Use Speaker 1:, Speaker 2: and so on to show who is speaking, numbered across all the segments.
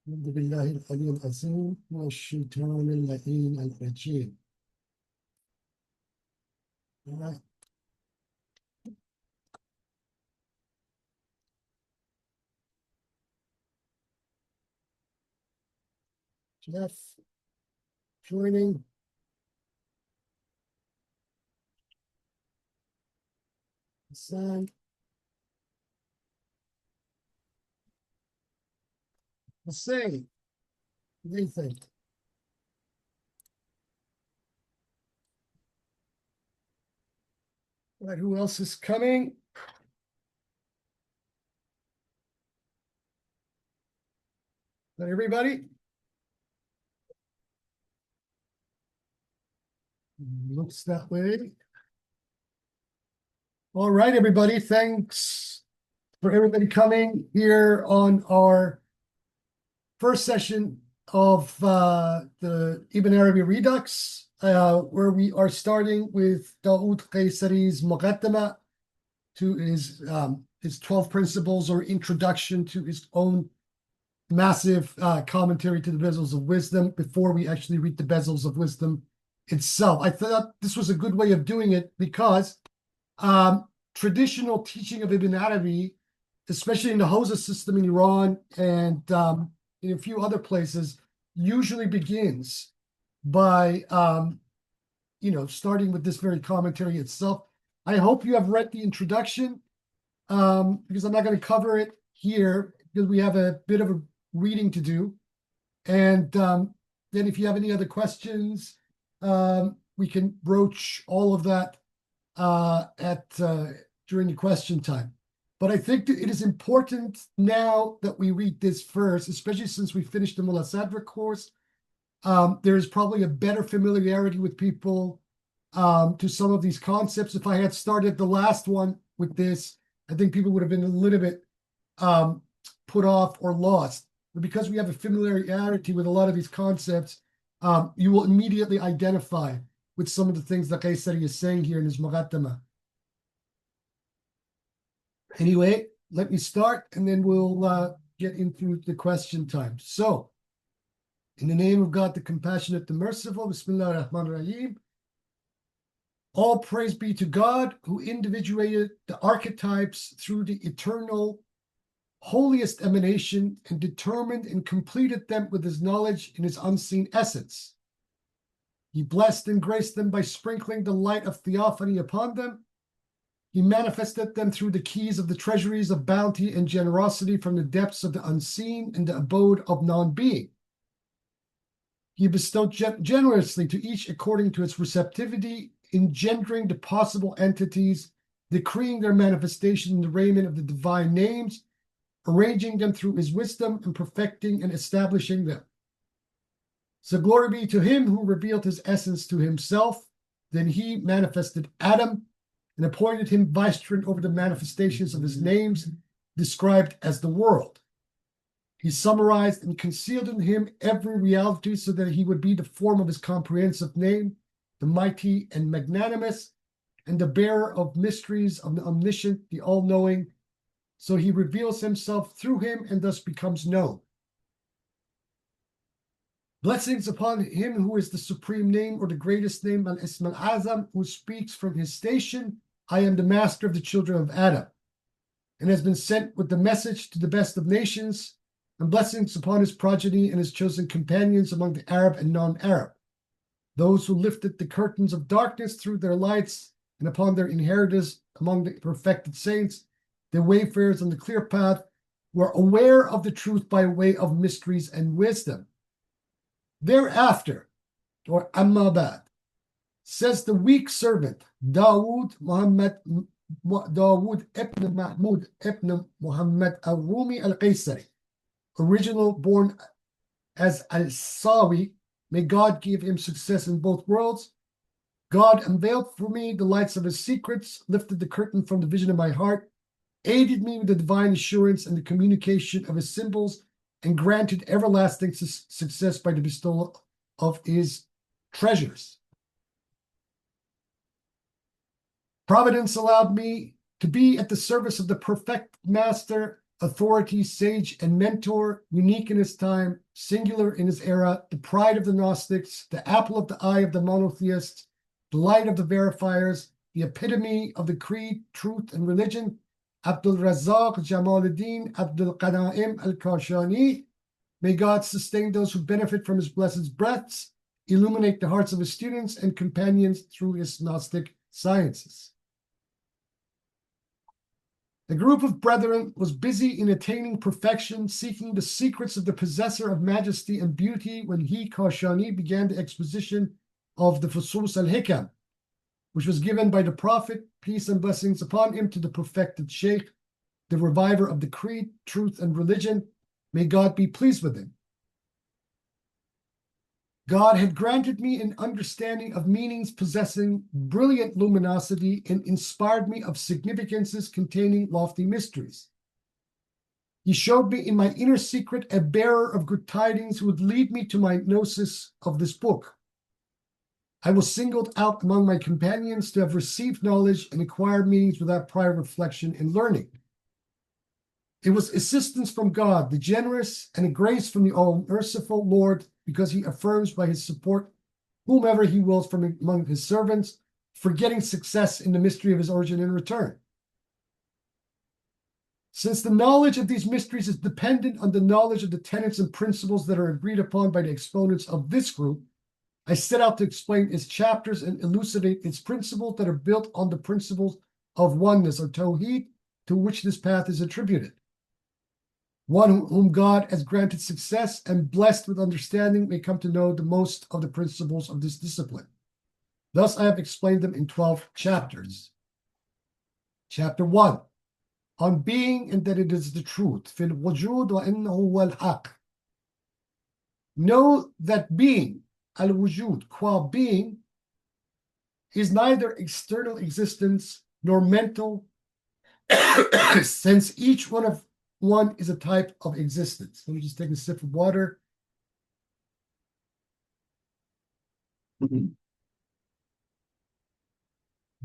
Speaker 1: أعوذ بالله العلي العظيم من الشيطان اللعين الرجيم. All right. Jeff joining. Hassan. Hussein. What do you think? All right, who else is coming? Not everybody? Looks that way. All right, everybody. Thanks for everybody coming here on our first session of the Ibn Arabi Redux, where we are starting with Dawood Qaysari's muqaddima to his 12 principles or introduction to his own massive commentary to the Bezels of Wisdom before we actually read the Bezels of Wisdom itself. I thought this was a good way of doing it because traditional teaching of Ibn Arabi, especially in the Hausa system in Iran and in a few other places, usually begins by starting with this very commentary itself. I hope you have read the introduction because I'm not going to cover it here because we have a bit of a reading to do. And then if you have any other questions, we can broach all of that during the question time. But I think that it is important now that we read this first, especially since we finished the Mullah Sadra course. There is probably a better familiarity with people to some of these concepts. If I had started the last one with this, I think people would have been a little bit put off or lost. But because we have a familiarity with a lot of these concepts, you will immediately identify with some of the things that Qaysari is saying here in his muqaddima. Anyway, let me start, and then we'll get into the question time. So, in the name of God, the compassionate, the merciful, Bismillah ar-Rahman ar-Rahim. All praise be to God, who individuated the archetypes through the eternal, holiest emanation and determined and completed them with his knowledge in his unseen essence. He blessed and graced them by sprinkling the light of theophany upon them. He manifested them through the keys of the treasuries of bounty and generosity from the depths of the unseen and the abode of non-being. He bestowed generously to each according to its receptivity, engendering the possible entities, decreeing their manifestation in the raiment of the divine names, arranging them through his wisdom, and perfecting and establishing them. So glory be to him who revealed his essence to himself. Then he manifested Adam and appointed him vicegerent over the manifestations of his names, described as the world. He summarized and concealed in him every reality so that he would be the form of his comprehensive name, the mighty and magnanimous, and the bearer of mysteries of the omniscient, the all-knowing. So he reveals himself through him and thus becomes known. Blessings upon him who is the supreme name or the greatest name, Al-Ism al-Azam, who speaks from his station, I am the master of the children of Adam, and has been sent with the message to the best of nations, and blessings upon his progeny and his chosen companions among the Arab and non-Arab, those who lifted the curtains of darkness through their lights, and upon their inheritors among the perfected saints, the wayfarers on the clear path, were aware of the truth by way of mysteries and wisdom. Thereafter, or Amma Ba'd, says the weak servant, Dawood ibn Mahmud ibn Muhammad al-Rumi al-Qaysari, original born as al-Sawi, may God give him success in both worlds. God unveiled for me the lights of his secrets, lifted the curtain from the vision of my heart, aided me with the divine assurance and the communication of his symbols, and granted everlasting success by the bestowal of his treasures. Providence allowed me to be at the service of the perfect master authority, sage, and mentor, unique in his time, singular in his era, the pride of the Gnostics, the apple of the eye of the monotheists, the light of the verifiers, the epitome of the creed, truth, and religion, Abdul Razak Jamaluddin Abdul Qanaim al-Kashani. May God sustain those who benefit from his blessed breaths, illuminate the hearts of his students and companions through his Gnostic sciences. The group of brethren was busy in attaining perfection, seeking the secrets of the possessor of majesty and beauty when he, Kashani, began the exposition of the fusus al-hikam, which was given by the Prophet, peace and blessings upon him, to the perfected Sheikh, the reviver of the creed, truth, and religion. May God be pleased with him. God had granted me an understanding of meanings possessing brilliant luminosity and inspired me of significances containing lofty mysteries. He showed me in my inner secret a bearer of good tidings who would lead me to my gnosis of this book. I was singled out among my companions to have received knowledge and acquired meanings without prior reflection and learning. It was assistance from God, the generous, and a grace from the all-merciful Lord, because he affirms by his support whomever he wills from among his servants, forgetting success in the mystery of his origin and return. Since the knowledge of these mysteries is dependent on the knowledge of the tenets and principles that are agreed upon by the exponents of this group, I set out to explain its chapters and elucidate its principles that are built on the principles of oneness or tawheed, to which this path is attributed. One whom God has granted success and blessed with understanding may come to know the most of the principles of this discipline. Thus, I have explained them in 12 chapters. Chapter 1, on being and that it is the truth. Fil wujud wa innahu wal haq. Know that being, al-wujud, qua being, is neither external existence nor mental, since each one is a type of existence. Let me just take a sip of water.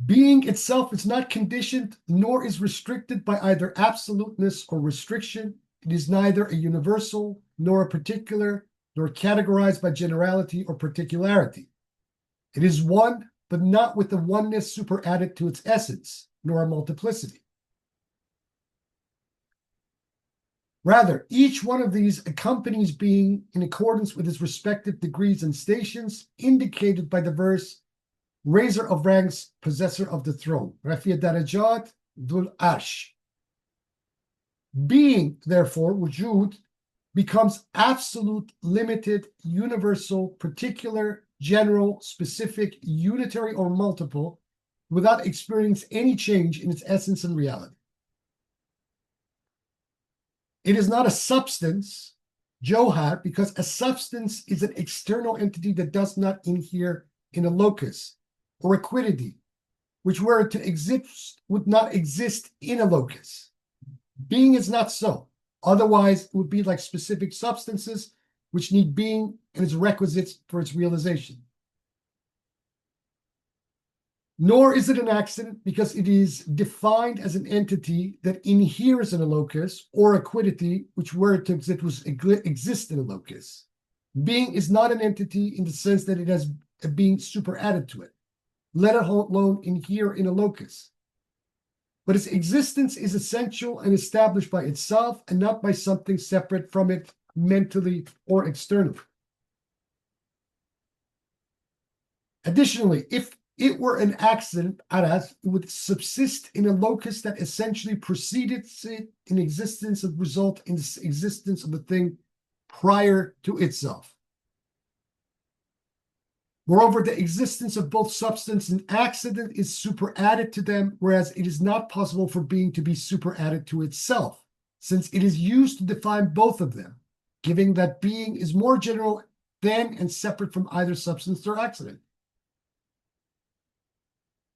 Speaker 1: Being itself is not conditioned nor is restricted by either absoluteness or restriction. It is neither a universal nor a particular, nor categorized by generality or particularity. It is one, but not with the oneness superadded to its essence, nor a multiplicity. Rather, each one of these accompanies being in accordance with its respective degrees and stations, indicated by the verse, raiser of ranks, possessor of the throne. Rafi darajat dhul arsh. Being, therefore, wujud, becomes absolute, limited, universal, particular, general, specific, unitary, or multiple, without experiencing any change in its essence and reality. It is not a substance, johar, because a substance is an external entity that does not inhere in a locus, or a quiddity, which were to exist would not exist in a locus. Being is not so. Otherwise, it would be like specific substances which need being and its requisites for its realization. Nor is it an accident because it is defined as an entity that inheres in a locus, or a quiddity which were it to exist in a locus. Being is not an entity in the sense that it has a being superadded to it, let alone inhere in a locus. But its existence is essential and established by itself and not by something separate from it mentally or externally. Additionally, if it were an accident, aras, it would subsist in a locus that essentially preceded it in existence and result in the existence of the thing prior to itself. Moreover, the existence of both substance and accident is superadded to them, whereas it is not possible for being to be superadded to itself, since it is used to define both of them, giving that being is more general than and separate from either substance or accident.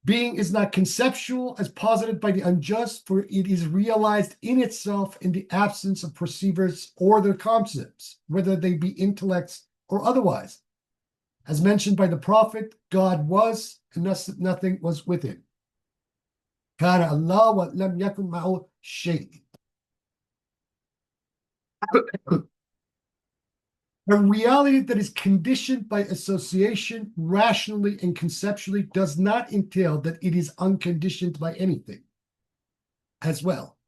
Speaker 1: Being is not conceptual as posited by the unjust, for it is realized in itself in the absence of perceivers or their concepts, whether they be intellects or otherwise. As mentioned by the Prophet, God was, and nothing was with him. Kana Allah wa lam yakun ma'hu shay'. A reality that is conditioned by association rationally and conceptually does not entail that it is unconditioned by anything as well.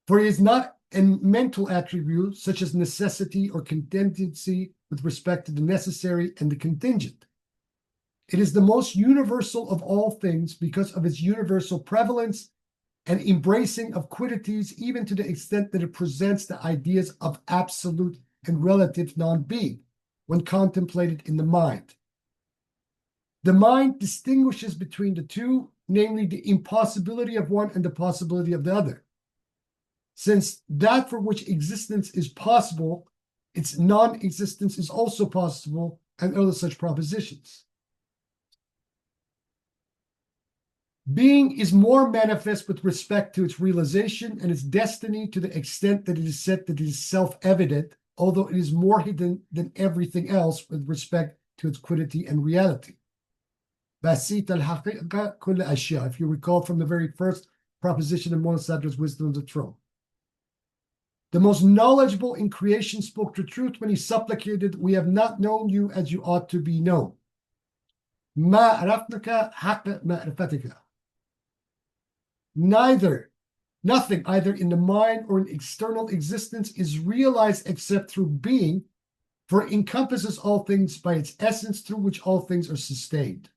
Speaker 1: For it is not a mental attribute such as necessity or contingency with respect to the necessary and the contingent. It is the most universal of all things because of its universal prevalence and embracing of quiddities, even to the extent that it presents the ideas of absolute and relative non-being when contemplated in the mind. The mind distinguishes between the two, namely the impossibility of one and the possibility of the other. Since that for which existence is possible, its non-existence is also possible, and other such propositions. Being is more manifest with respect to its realization and its destiny to the extent that it is said that it is self-evident, although it is more hidden than everything else with respect to its quiddity and reality. If you recall from the very first proposition in Monasadra's Wisdom of the Throne. The most knowledgeable in creation spoke the truth when he supplicated, "We have not known you as you ought to be known." Nothing either in the mind or in external existence is realized except through being, for it encompasses all things by its essence through which all things are sustained.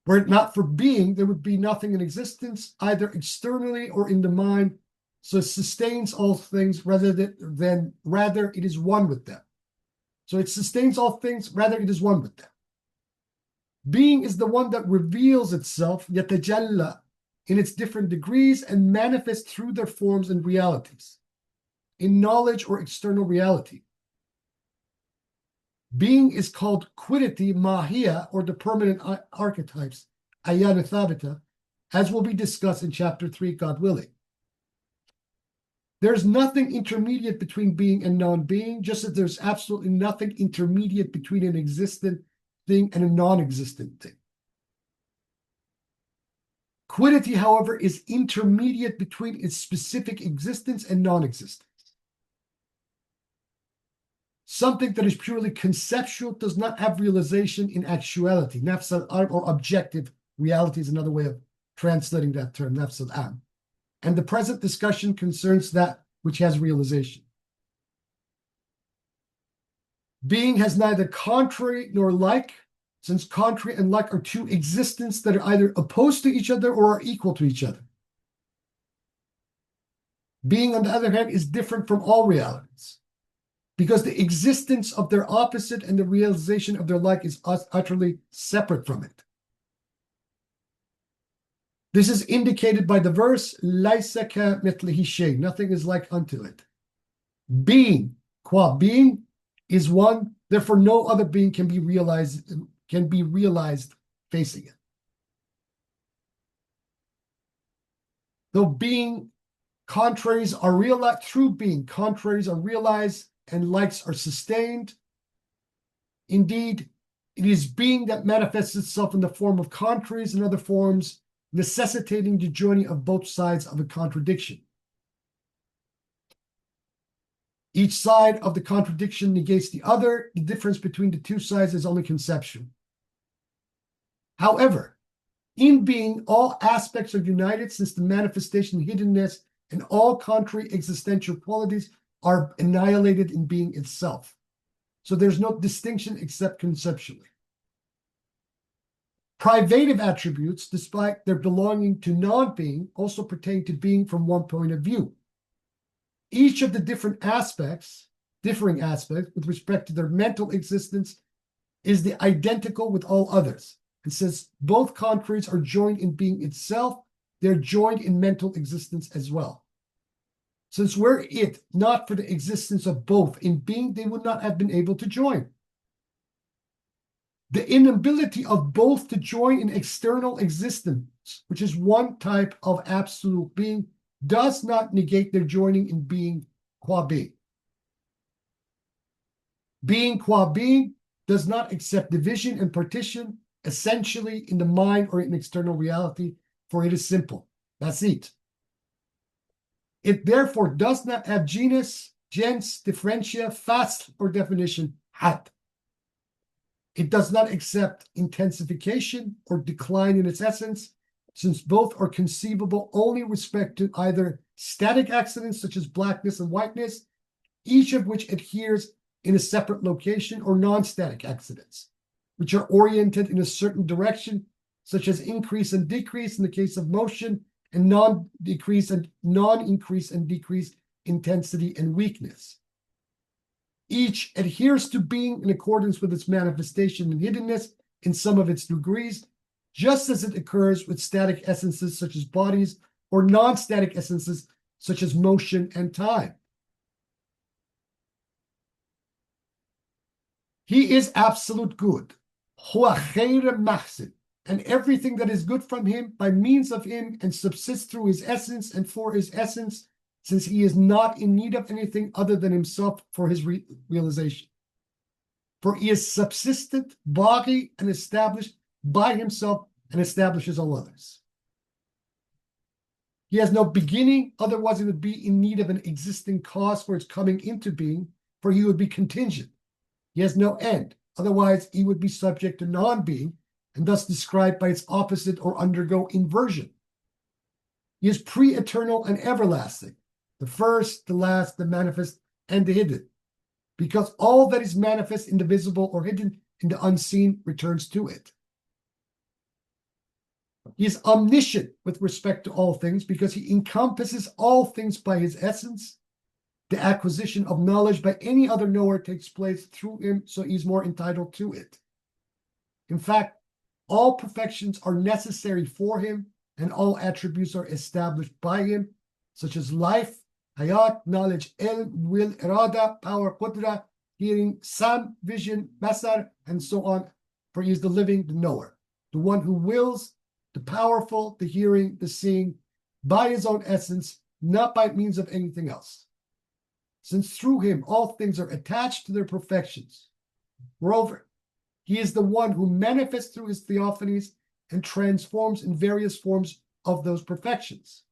Speaker 1: Were it not for being, there would be nothing in existence, either externally or in the mind, so it sustains all things rather it is one with them. So it sustains all things, rather it is one with them. Being is the one that reveals itself, yatajalla, in its different degrees and manifests through their forms and realities, in knowledge or external reality. Being is called quiddity, mahia, or the permanent archetypes, ayana thabita, as will be discussed in chapter 3, God willing. There's nothing intermediate between being and non-being, just as there's absolutely nothing intermediate between an existent thing and a non-existent thing. Quiddity, however, is intermediate between its specific existence and non-existence. Something that is purely conceptual does not have realization in actuality. Nafs al-arb, or objective reality, is another way of translating that term, nafs al-am. And the present discussion concerns that which has realization. Being has neither contrary nor like, since contrary and like are two existences that are either opposed to each other or are equal to each other. Being, on the other hand, is different from all realities, because the existence of their opposite and the realization of their like is utterly separate from it. This is indicated by the verse, "Laisa ka mithlihi shay," nothing is like unto it. Being, qua being, is one, therefore no other being can be realized facing it. Though being contraries are realized, through being contraries are realized and likes are sustained. Indeed, it is being that manifests itself in the form of contraries and other forms, necessitating the joining of both sides of a contradiction. Each side of the contradiction negates the other. The difference between the two sides is only conceptual. However, in being, all aspects are united, since the manifestation, hiddenness, and all contrary existential qualities are annihilated in being itself. So there's no distinction except conceptually. Privative attributes, despite their belonging to non-being, also pertain to being from one point of view. Each of the differing aspects with respect to their mental existence is the identical with all others. And since both contraries are joined in being itself, they're joined in mental existence as well. Since were it not for the existence of both in being, they would not have been able to join. The inability of both to join in external existence, which is one type of absolute being, does not negate their joining in being qua being. Being qua being does not accept division and partition essentially in the mind or in external reality, for it is simple. That's it. It therefore does not have genus, gens, differentia, fasl, or definition, had. It does not accept intensification or decline in its essence, since both are conceivable only with respect to either static accidents such as blackness and whiteness, each of which adheres in a separate location, or non-static accidents, which are oriented in a certain direction, such as increase and decrease in the case of motion, and non-increase and decrease intensity and weakness. Each adheres to being in accordance with its manifestation and hiddenness in some of its degrees, just as it occurs with static essences such as bodies, or non-static essences such as motion and time. He is absolute good, huwa khayr mahsin, and everything that is good from him by means of him and subsists through his essence and for his essence, since he is not in need of anything other than himself for his realization. For he is subsistent, body, and established by himself and establishes all others. He has no beginning, otherwise he would be in need of an existing cause for its coming into being, for he would be contingent. He has no end, otherwise he would be subject to non-being, and thus described by its opposite or undergo inversion. He is pre-eternal and everlasting, the first, the last, the manifest, and the hidden, because all that is manifest in the visible or hidden in the unseen returns to it. He is omniscient with respect to all things, because he encompasses all things by his essence. The acquisition of knowledge by any other knower takes place through him, so he's more entitled to it. In fact, all perfections are necessary for him, and all attributes are established by him, such as life, hayat, knowledge, ilm, will, irada, power, qudra, hearing, sam, vision, basar, and so on, for he is the living, the knower, the one who wills, the powerful, the hearing, the seeing, by his own essence, not by means of anything else. Since through him all things are attached to their perfections. Moreover, he is the one who manifests through his theophanies and transforms in various forms of those perfections.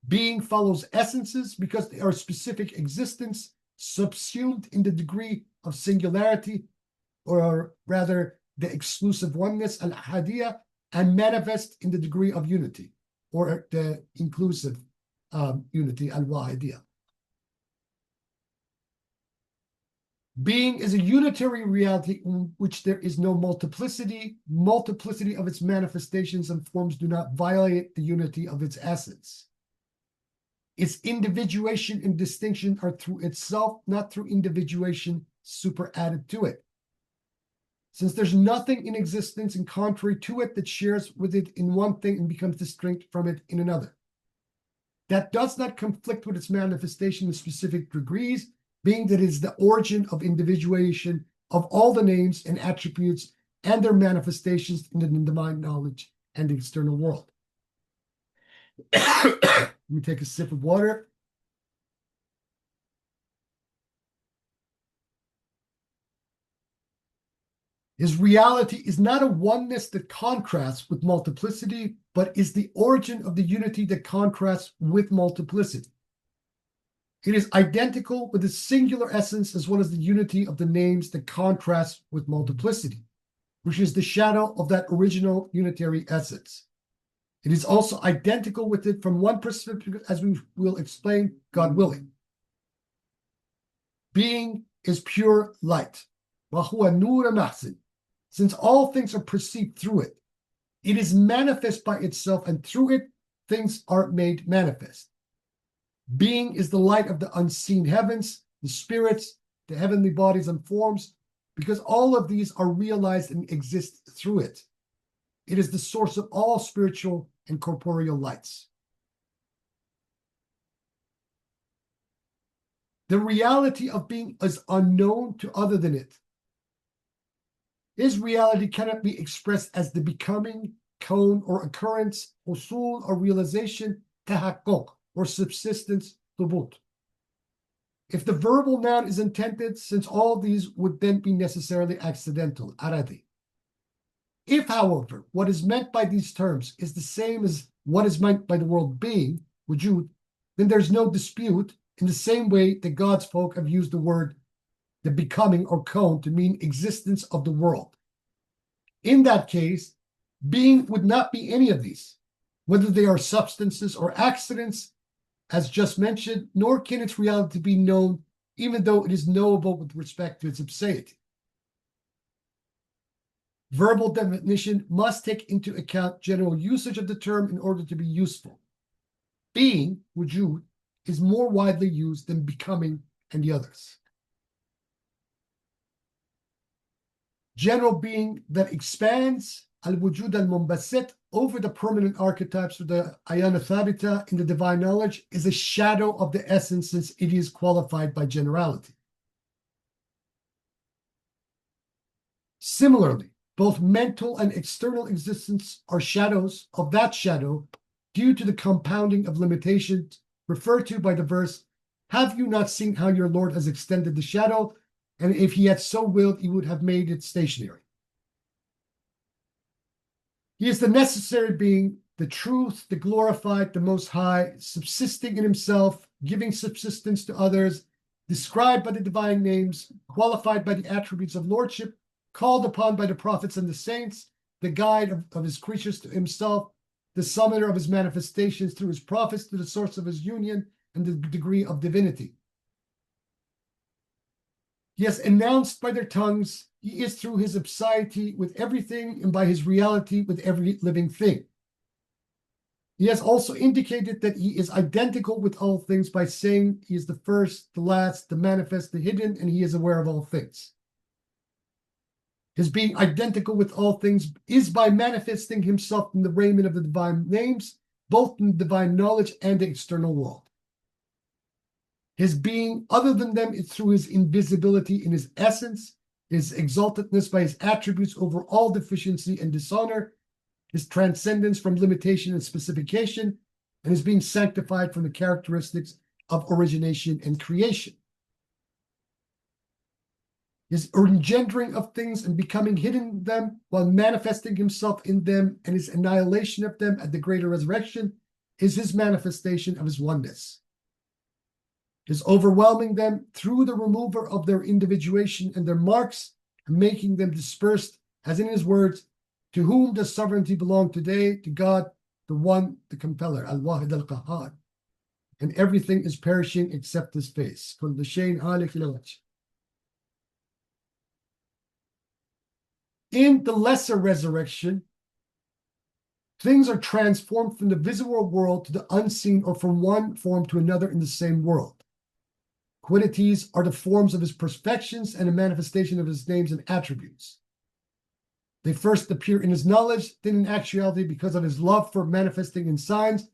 Speaker 1: Being follows essences because they are specific existence, subsumed in the degree of singularity, or rather the exclusive oneness, al-ahadiyya, and manifest in the degree of unity, or the inclusive unity, al-wahidiyya. Being is a unitary reality in which there is no multiplicity. Multiplicity of its manifestations and forms do not violate the unity of its essence. Its individuation and distinction are through itself, not through individuation superadded to it. Since there's nothing in existence and contrary to it that shares with it in one thing and becomes distinct from it in another. That does not conflict with its manifestation in specific degrees, being that it is the origin of individuation of all the names and attributes and their manifestations in the divine knowledge and the external world. Let me take a sip of water. His reality is not a oneness that contrasts with multiplicity, but is the origin of the unity that contrasts with multiplicity. It is identical with the singular essence as well as the unity of the names that contrast with multiplicity, which is the shadow of that original unitary essence. It is also identical with it from one perspective, as we will explain, God willing. Being is pure light. وَهُوَ نُورَ مَحْسِن. Since all things are perceived through it, it is manifest by itself, and through it, things are made manifest. Being is the light of the unseen heavens, the spirits, the heavenly bodies and forms, because all of these are realized and exist through it. It is the source of all spiritual and corporeal lights. The reality of being is unknown to other than it. His reality cannot be expressed as the becoming, cone, or occurrence, usul, or realization, tahaqquk, or subsistence, thubut. If the verbal noun is intended, since all these would then be necessarily accidental, aradi. If, however, what is meant by these terms is the same as what is meant by the word being, wujud, then there's no dispute, in the same way that God's folk have used the word the becoming or cone to mean existence of the world. In that case, being would not be any of these, whether they are substances or accidents, as just mentioned, nor can its reality be known, even though it is knowable with respect to its aseity. Verbal definition must take into account general usage of the term in order to be useful. Being, wujud, is more widely used than becoming and the others. General being that expands al-wujud al-mumbasit over the permanent archetypes of the ayana thabita in the divine knowledge is a shadow of the essence, since it is qualified by generality. Similarly, both mental and external existence are shadows of that shadow due to the compounding of limitations referred to by the verse, "Have you not seen how your Lord has extended the shadow? And if he had so willed, he would have made it stationary." He is the necessary being, the truth, the glorified, the most high, subsisting in himself, giving subsistence to others, described by the divine names, qualified by the attributes of lordship, called upon by the prophets and the saints, the guide of his creatures to himself, the summoner of his manifestations through his prophets to the source of his union and the degree of divinity. He has announced by their tongues, he is through his absiety with everything and by his reality with every living thing. He has also indicated that he is identical with all things by saying he is the first, the last, the manifest, the hidden, and he is aware of all things. His being identical with all things is by manifesting himself in the raiment of the divine names, both in divine knowledge and the external world. His being other than them is through his invisibility in his essence, his exaltedness by his attributes over all deficiency and dishonor, his transcendence from limitation and specification, and his being sanctified from the characteristics of origination and creation. His engendering of things and becoming hidden in them while manifesting himself in them, and his annihilation of them at the greater resurrection is his manifestation of his oneness. His overwhelming them through the remover of their individuation and their marks, and making them dispersed, as in his words, "To whom does sovereignty belong today? To God, the one, the compeller, al-wahid al-qahhar. And everything is perishing except his face. Kullu shayin halik ila wajh." In the lesser resurrection, things are transformed from the visible world to the unseen, or from one form to another in the same world. Qualities are the forms of his perfections and a manifestation of his names and attributes. They first appear in his knowledge, then in actuality because of his love for manifesting in signs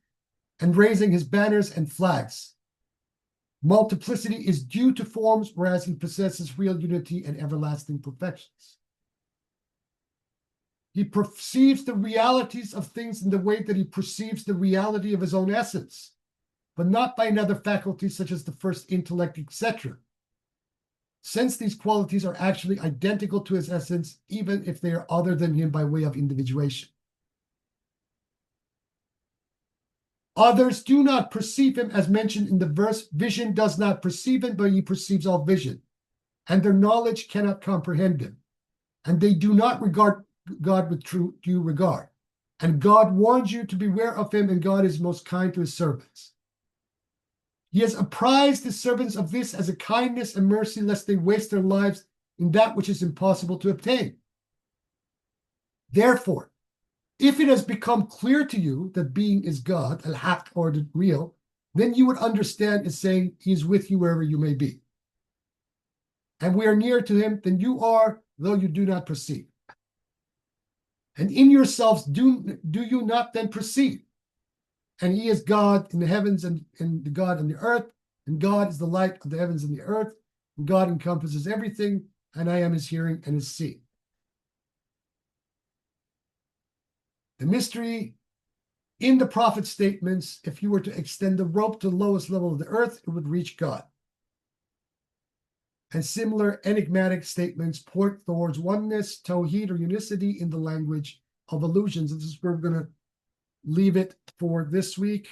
Speaker 1: and raising his banners and flags. Multiplicity is due to forms, whereas he possesses real unity and everlasting perfections. He perceives the realities of things in the way that he perceives the reality of his own essence, but not by another faculty such as the first intellect, etc. Since these qualities are actually identical to his essence, even if they are other than him by way of individuation. Others do not perceive him, as mentioned in the verse, "Vision does not perceive him, but he perceives all vision, and their knowledge cannot comprehend him, and they do not regard God with true due regard. And God warns you to beware of him, and God is most kind to his servants. He has apprised his servants of this as a kindness and mercy, lest they waste their lives in that which is impossible to obtain. Therefore, if it has become clear to you that being is God, al-haq, or the real, then you would understand as saying he is with you wherever you may be. And we are near to him than you are, though you do not perceive. And in yourselves do you not then perceive? And he is God in the heavens and the God on the earth, and God is the light of the heavens and the earth, and God encompasses everything, and I am his hearing and his seeing. The mystery in the prophet statements, if you were to extend the rope to the lowest level of the earth, it would reach God. And similar enigmatic statements point towards oneness, tawheed, or unicity in the language of illusions. This is where we're going to leave it for this week.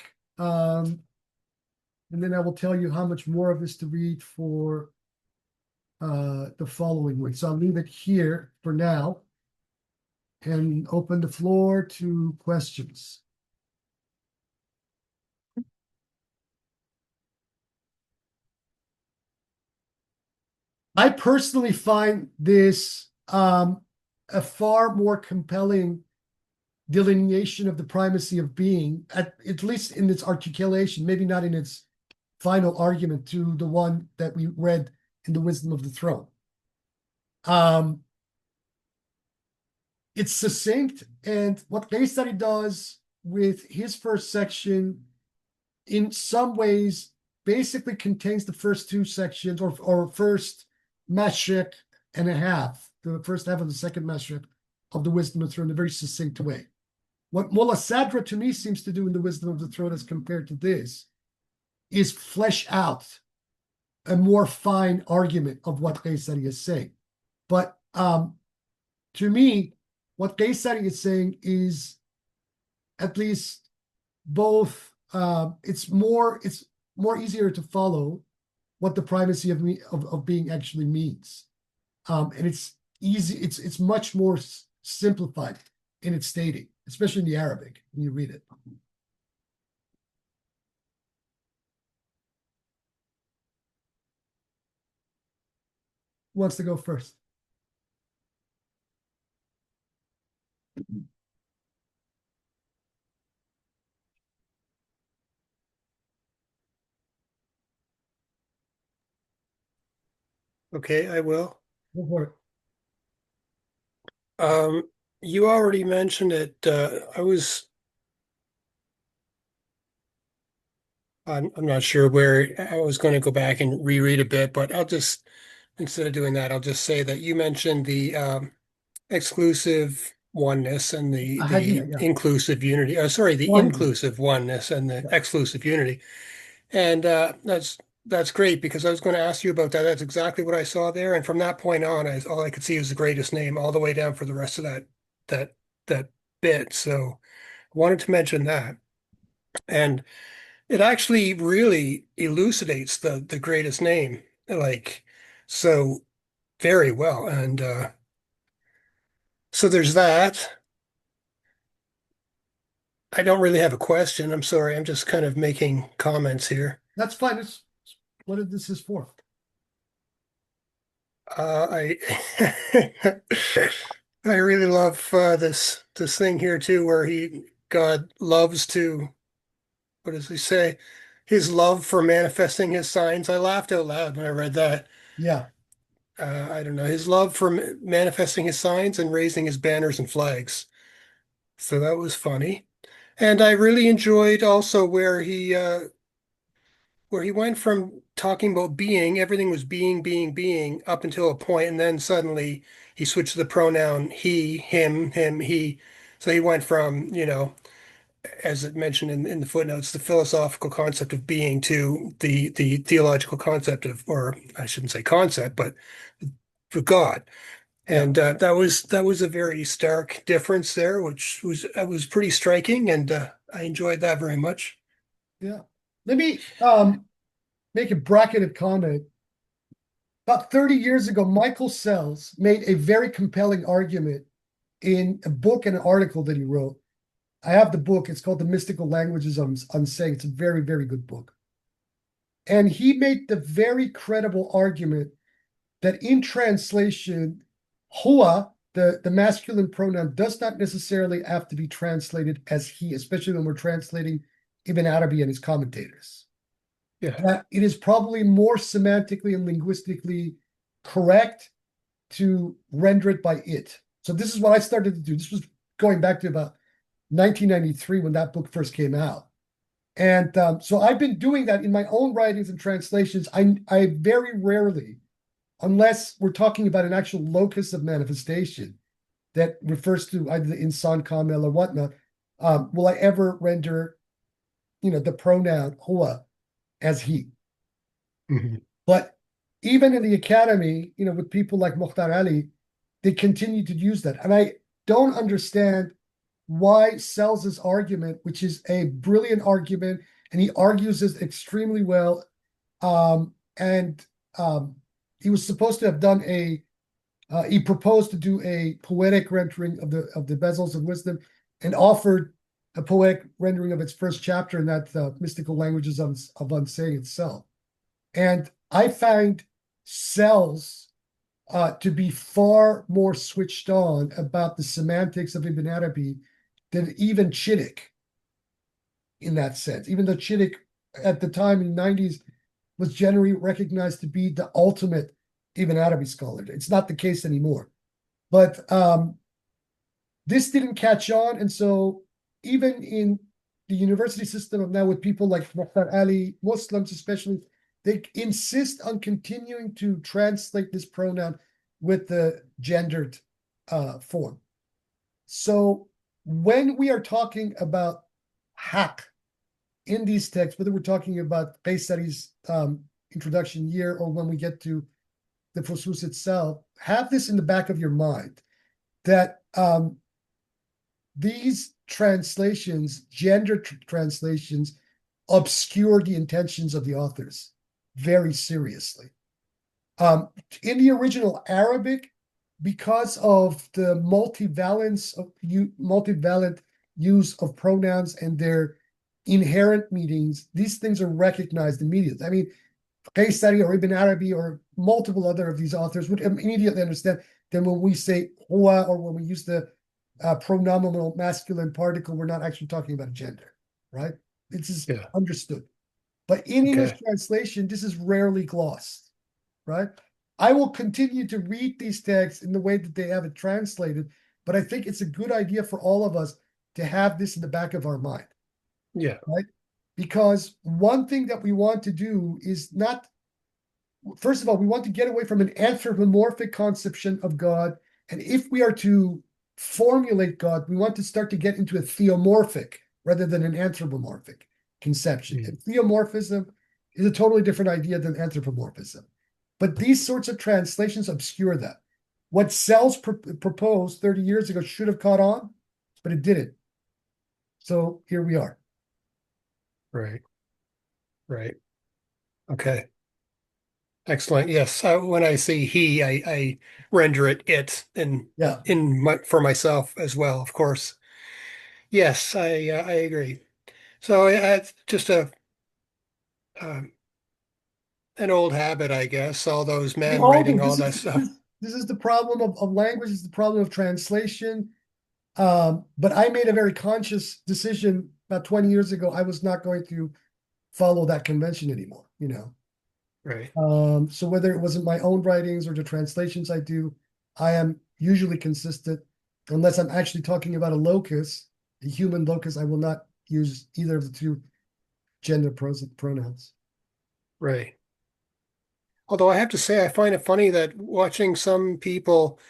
Speaker 1: and then I will tell you how much more of this to read for the following week. So I'll leave it here for now and open the floor to questions. I personally find this a far more compelling delineation of the primacy of being, at least in its articulation, maybe not in its final argument, to the one that we read in the Wisdom of the Throne. It's succinct, and what Qaysari does with his first section, in some ways, basically contains the first two sections, or first mashriq and a half, the first half of the second mashriq of the Wisdom of the Throne in a very succinct way. What Mullah Sadra to me seems to do in the Wisdom of the Throne as compared to this is flesh out a more fine argument of what Qaysari is saying. But to me, what Qaysari is saying is at least both, it's more easier to follow what the primacy of being actually means. And it's easy, it's much more simplified in its stating, especially in the Arabic when you read it. Who wants to go first?
Speaker 2: Okay, I will.
Speaker 1: Go for it.
Speaker 2: You already mentioned it. I'm not sure where I was going to go back and reread a bit, but instead of doing that, I'll just say that you mentioned the exclusive oneness and the
Speaker 1: Yeah.
Speaker 2: inclusive unity. Sorry, the
Speaker 1: One.
Speaker 2: inclusive oneness and the
Speaker 1: Yeah.
Speaker 2: exclusive unity. And that's great, because I was going to ask you about that. That's exactly what I saw there. And from that point on, all I could see was the greatest name all the way down for the rest of that bit. So I wanted to mention that. And it actually really elucidates the greatest name, like, so very well. And so there's that. I don't really have a question. I'm sorry. I'm just kind of making comments here.
Speaker 1: That's fine. It's what this is for.
Speaker 2: I I really love this thing here too, where God loves to, what does he say? His love for manifesting his signs. I laughed out loud when I read that.
Speaker 1: Yeah.
Speaker 2: I don't know, his love for manifesting his signs and raising his banners and flags. So that was funny. And I really enjoyed also where he went from talking about being, everything was being, up until a point, and then suddenly he switched to the pronoun he, him, he. So he went from, as it mentioned in the footnotes, the philosophical concept of being to the theological concept of, or I shouldn't say concept, but for God.
Speaker 1: Yeah.
Speaker 2: And that was a very stark difference there, which was pretty striking, and I enjoyed that very much.
Speaker 1: Yeah. Let me make a bracketed comment. About 30 years ago, Michael Sells made a very compelling argument in a book and an article that he wrote. I have the book. It's called The Mystical Languages Unsaying. It's a very, very good book. And he made the very credible argument that in translation, hua, the masculine pronoun, does not necessarily have to be translated as he, especially when we're translating Ibn Arabi and his commentators.
Speaker 2: Yeah.
Speaker 1: That it is probably more semantically and linguistically correct to render it by it. So this is what I started to do. This was going back to about 1993 when that book first came out. And so I've been doing that in my own writings and translations. I very rarely, unless we're talking about an actual locus of manifestation that refers to either the insan kamel or whatnot, will I ever render, the pronoun hua as he.
Speaker 2: Mhm.
Speaker 1: But even in the academy, with people like Mukhtar Ali, they continue to use that. And I don't understand why Sells's argument, which is a brilliant argument, and he argues this extremely well. And he was supposed to have done he proposed to do a poetic rendering of the Bezels of Wisdom, and offered a poetic rendering of its first chapter in that mystical languages of unsaying itself. And I find Sells to be far more switched on about the semantics of Ibn Arabi than even Chittick in that sense. Even though Chittick at the time in the 90s was generally recognized to be the ultimate Ibn Arabi scholar. It's not the case anymore. But this didn't catch on. And so even in the university system of now, with people like Muhammad Ali, Muslims especially, they insist on continuing to translate this pronoun with the gendered form. So when we are talking about haq in these texts, whether we're talking about Qaysari's introduction year or when we get to the fusus itself, have this in the back of your mind that these translations, gender translations, obscure the intentions of the authors very seriously. In the original Arabic, because of the multivalent use of pronouns and their inherent meanings, these things are recognized immediately. I mean, Qaysari or Ibn Arabi or multiple other of these authors would immediately understand that when we say huwa or when we use the pronominal masculine particle, we're not actually talking about gender, right? This is understood. But in English translation, this is rarely glossed, right? I will continue to read these texts in the way that they have it translated, but I think it's a good idea for all of us to have this in the back of our mind.
Speaker 2: Yeah.
Speaker 1: Right? Because one thing that we want to do is not, first of all, we want to get away from an anthropomorphic conception of God. And if we are to formulate God, we want to start to get into a theomorphic rather than an anthropomorphic conception. And theomorphism is a totally different idea than anthropomorphism. But these sorts of translations obscure that. What Sells proposed 30 years ago should have caught on, but it didn't. So here we are.
Speaker 2: Right. Right. Okay. Excellent. Yes. When I say he, I render it and
Speaker 1: Yeah.
Speaker 2: for myself as well, of course. Yes, I agree. So it's just um, an old habit, I guess. All those
Speaker 1: We
Speaker 2: men
Speaker 1: all do.
Speaker 2: writing all that stuff.
Speaker 1: This is the problem of language, is the problem of translation. But I made a very conscious decision about 20 years ago. I was not going to follow that convention anymore, you know.
Speaker 2: Right.
Speaker 1: So whether it wasn't my own writings or the translations I do, I am usually consistent. Unless I'm actually talking about a locus, a human locus, I will not use either of the two gender pronouns.
Speaker 2: Right. Although I have to say, I find it funny that watching some people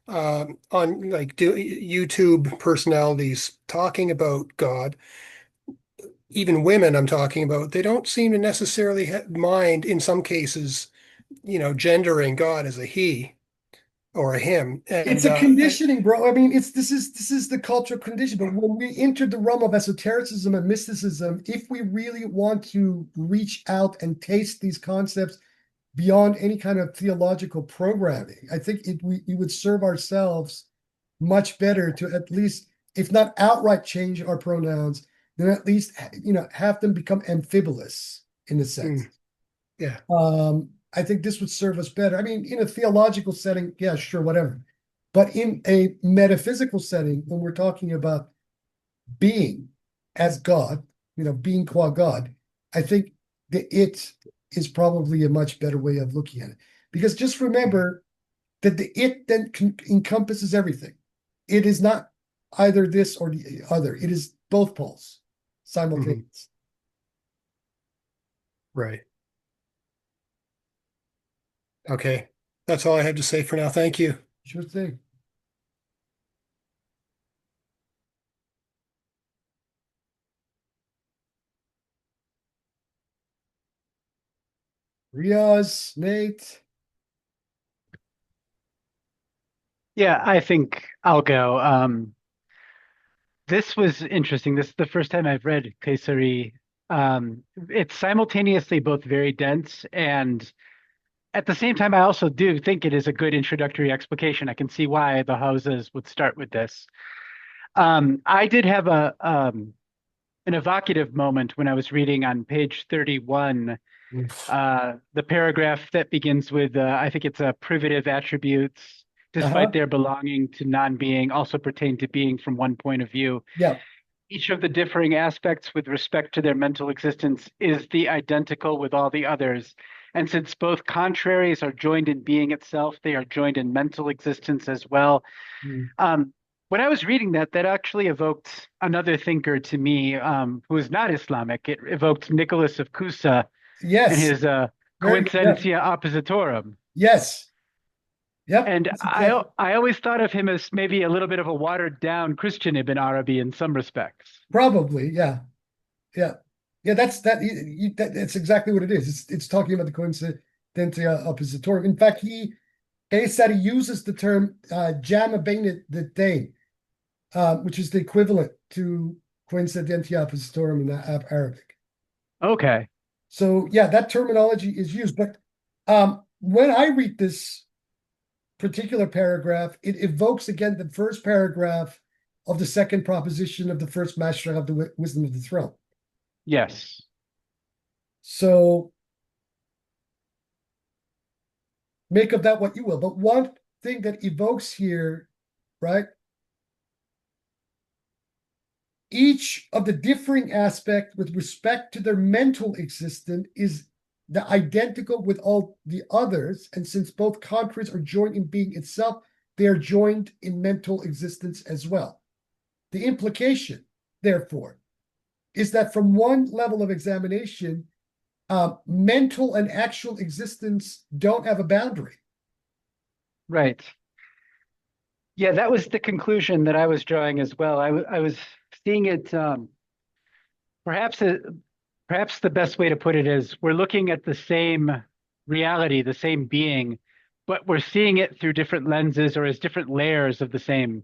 Speaker 2: on like YouTube personalities talking about God, even women I'm talking about, they don't seem to necessarily mind in some cases, gendering God as a he or a him.
Speaker 1: It's
Speaker 2: And
Speaker 1: a conditioning, bro. I mean, this is the cultural condition. But when we enter the realm of esotericism and mysticism, if we really want to reach out and taste these concepts beyond any kind of theological programming, I think we would serve ourselves much better to at least, if not outright change our pronouns, then at least have them become amphibulous in a sense.
Speaker 2: yeah,
Speaker 1: I think this would serve us better. I mean, in a theological setting, yeah, sure, whatever. But in a metaphysical setting, when we're talking about being as God, being qua God, I think the it is probably a much better way of looking at it. Because just remember that the it then encompasses everything. It is not either this or the other. It is both poles simultaneous.
Speaker 2: right. Okay. That's all I have to say for now. Thank you.
Speaker 1: Sure thing. Riaz, Nate.
Speaker 3: Yeah, I think I'll go. This was interesting. This is the first time I've read Qaysari It's simultaneously both very dense and at the same time, I also do think it is a good introductory explication. I can see why the houses would start with this. I did have an evocative moment when I was reading on page 31, the paragraph that begins with, I think it's a privative attributes, despite their belonging to non-being, also pertain to being from one point of view.
Speaker 1: Yeah.
Speaker 3: Each of the differing aspects with respect to their mental existence is the identical with all the others. And since both contraries are joined in being itself, they are joined in mental existence as well. When I was reading that, that actually evoked another thinker to me who is not Islamic. It evoked Nicholas of Cusa and his Coincidentia Oppositorum.
Speaker 1: Yes. Yep.
Speaker 3: And I always thought of him as maybe a little bit of a watered down Christian Ibn Arabi in some respects.
Speaker 1: Probably, yeah. Yeah. Yeah, that's exactly what it is. It's talking about the Coincidentia Oppositorum. In fact, Qaysari uses the term Jama Bain Datain, which is the equivalent to Coincidentia Oppositorum in Arabic.
Speaker 3: Okay.
Speaker 1: So yeah, that terminology is used. But when I read this particular paragraph, it evokes again the first paragraph of the second proposition of the first Mashra of the Wisdom of the Throne.
Speaker 3: Yes.
Speaker 1: So make of that what you will. But one thing that evokes here, right? Each of the differing aspects with respect to their mental existence is the identical with all the others. And since both contraries are joined in being itself, they are joined in mental existence as well. The implication, therefore, is that from one level of examination, mental and actual existence don't have a boundary.
Speaker 3: Right. Yeah, that was the conclusion that I was drawing as well. I was seeing it, perhaps the best way to put it is we're looking at the same reality, the same being, but we're seeing it through different lenses or as different layers of the same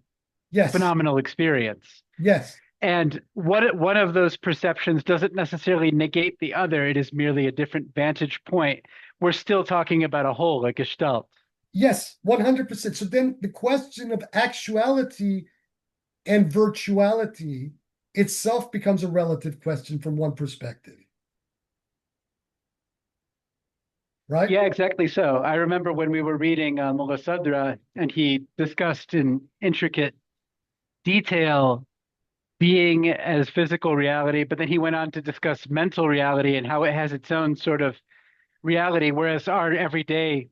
Speaker 3: phenomenal experience.
Speaker 1: Yes.
Speaker 3: And one of those perceptions doesn't necessarily negate the other. It is merely a different vantage point. We're still talking about a whole, a gestalt.
Speaker 1: Yes, 100%. So then the question of actuality and virtuality itself becomes a relative question from one perspective. Right?
Speaker 3: Yeah, exactly so. I remember when we were reading Mullah Sadra, and he discussed in intricate detail being as physical reality, but then he went on to discuss mental reality and how it has its own sort of reality, whereas our everyday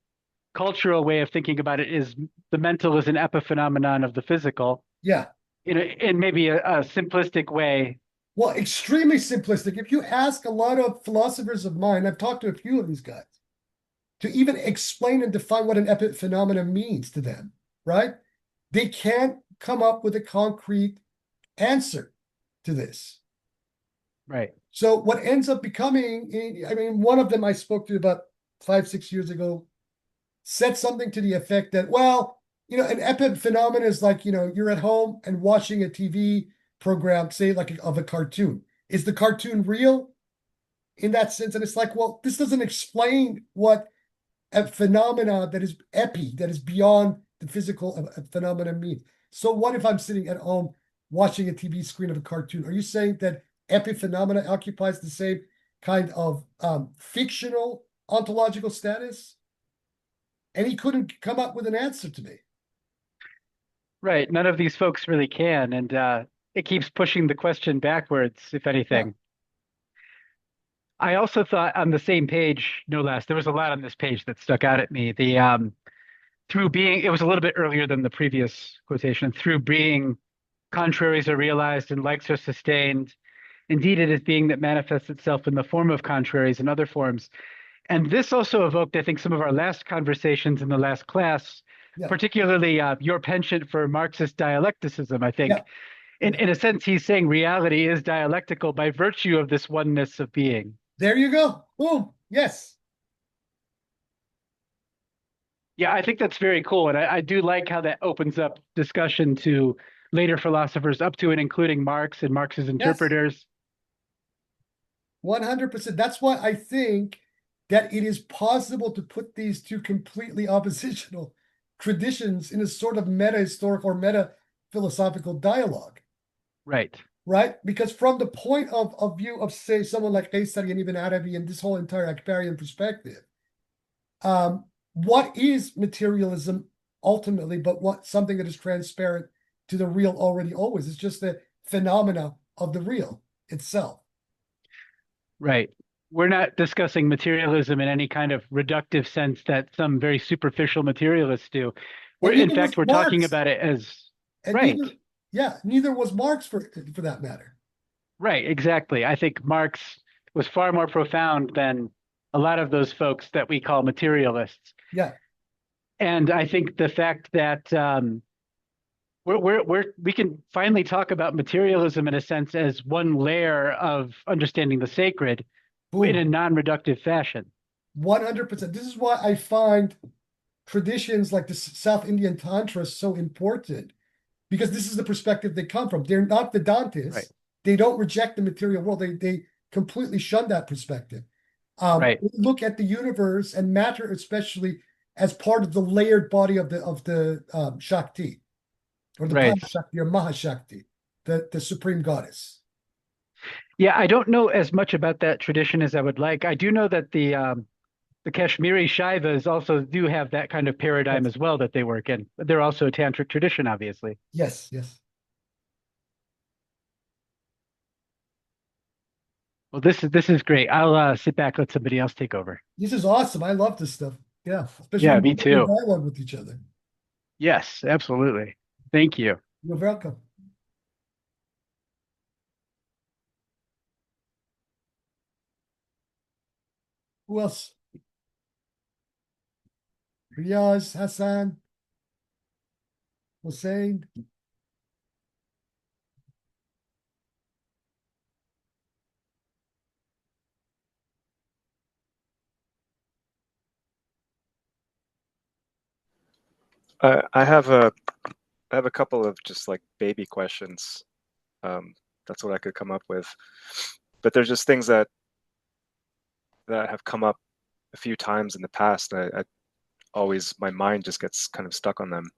Speaker 3: cultural way of thinking about it is the mental is an epiphenomenon of the physical.
Speaker 1: Yeah.
Speaker 3: In maybe a simplistic way.
Speaker 1: Well, extremely simplistic. If you ask a lot of philosophers of mine, I've talked to a few of these guys, to even explain and define what an epiphenomenon means to them, right? They can't come up with a concrete answer to this.
Speaker 3: Right.
Speaker 1: So what ends up becoming, I mean, one of them I spoke to about 5-6 years ago said something to the effect that, well, an epiphenomenon is like, you're at home and watching a TV program, say like of a cartoon. Is the cartoon real in that sense? And it's like, well, this doesn't explain what a phenomena that is that is beyond the physical phenomena means. So what if I'm sitting at home watching a TV screen of a cartoon? Are you saying that epiphenomena occupies the same kind of fictional ontological status? And he couldn't come up with an answer to me.
Speaker 3: Right. None of these folks really can. And it keeps pushing the question backwards, if anything. Yeah. I also thought on the same page, no less, there was a lot on this page that stuck out at me. Through being, it was a little bit earlier than the previous quotation, through being, contraries are realized and likes are sustained. Indeed, it is being that manifests itself in the form of contraries and other forms. And this also evoked, I think, some of our last conversations in the last class, particularly your penchant for Marxist dialecticism, I think. In a sense, he's saying reality is dialectical by virtue of this oneness of being.
Speaker 1: There you go. Boom. Yes.
Speaker 3: Yeah, I think that's very cool. And I do like how that opens up discussion to later philosophers up to and including Marx and Marx's interpreters.
Speaker 1: 100%. That's why I think that it is possible to put these two completely oppositional traditions in a sort of meta-historical or meta-philosophical dialogue,
Speaker 3: Right.
Speaker 1: right? Because from the point of view of, say, someone like Qaysari and even Arabi and this whole entire Akbarian perspective, what is materialism ultimately, but what something that is transparent to the real already always? It's just the phenomena of the real itself.
Speaker 3: Right. We're not discussing materialism in any kind of reductive sense that some very superficial materialists do.
Speaker 1: And
Speaker 3: In
Speaker 1: neither
Speaker 3: fact,
Speaker 1: was
Speaker 3: we're talking
Speaker 1: Marx.
Speaker 3: about it as
Speaker 1: And
Speaker 3: right.
Speaker 1: neither was Marx for that matter.
Speaker 3: Right, exactly. I think Marx was far more profound than a lot of those folks that we call materialists.
Speaker 1: Yeah.
Speaker 3: And I think the fact that we can finally talk about materialism in a sense as one layer of understanding the sacred in a
Speaker 1: Boom.
Speaker 3: non-reductive fashion.
Speaker 1: 100%. This is why I find traditions like the South Indian Tantra so important, because this is the perspective they come from. They're not Vedantists.
Speaker 3: Right.
Speaker 1: They don't reject the material world. They completely shun that perspective.
Speaker 3: Right.
Speaker 1: Look at the universe and matter, especially as part of the layered body of the Shakti, or the
Speaker 3: Right.
Speaker 1: Parashakti or Mahashakti, the supreme goddess.
Speaker 3: Yeah, I don't know as much about that tradition as I would like. I do know that the Kashmiri Shaivas also do have that kind of paradigm
Speaker 1: Yes.
Speaker 3: as well that they work in. They're also a tantric tradition, obviously.
Speaker 1: Yes, yes.
Speaker 3: Well, this is great. I'll sit back, let somebody else take over.
Speaker 1: This is awesome. I love this stuff. Yeah, especially
Speaker 3: Yeah,
Speaker 1: when
Speaker 3: me
Speaker 1: we're in
Speaker 3: too.
Speaker 1: dialogue with each other.
Speaker 3: Yes, absolutely. Thank you.
Speaker 1: You're welcome. Who else? Riaz, Hassan, Hussein.
Speaker 4: I have a couple of just like baby questions. That's what I could come up with, but there's just things that have come up a few times in the past. I always, my mind just gets kind of stuck on them.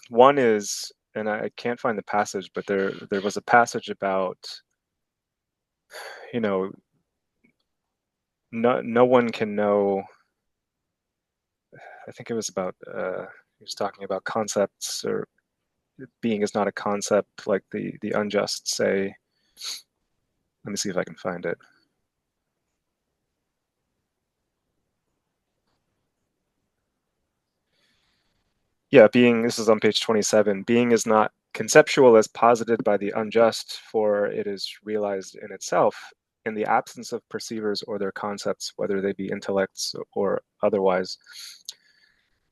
Speaker 4: One is, and I can't find the passage, but there was a passage about, you know, no one can know. I think it was about he was talking about concepts, or being is not a concept, like the unjust say. Let me see if I can find it. Yeah, being, this is on page 27. Being is not conceptual as posited by the unjust, for it is realized in itself, in the absence of perceivers or their concepts, whether they be intellects or otherwise.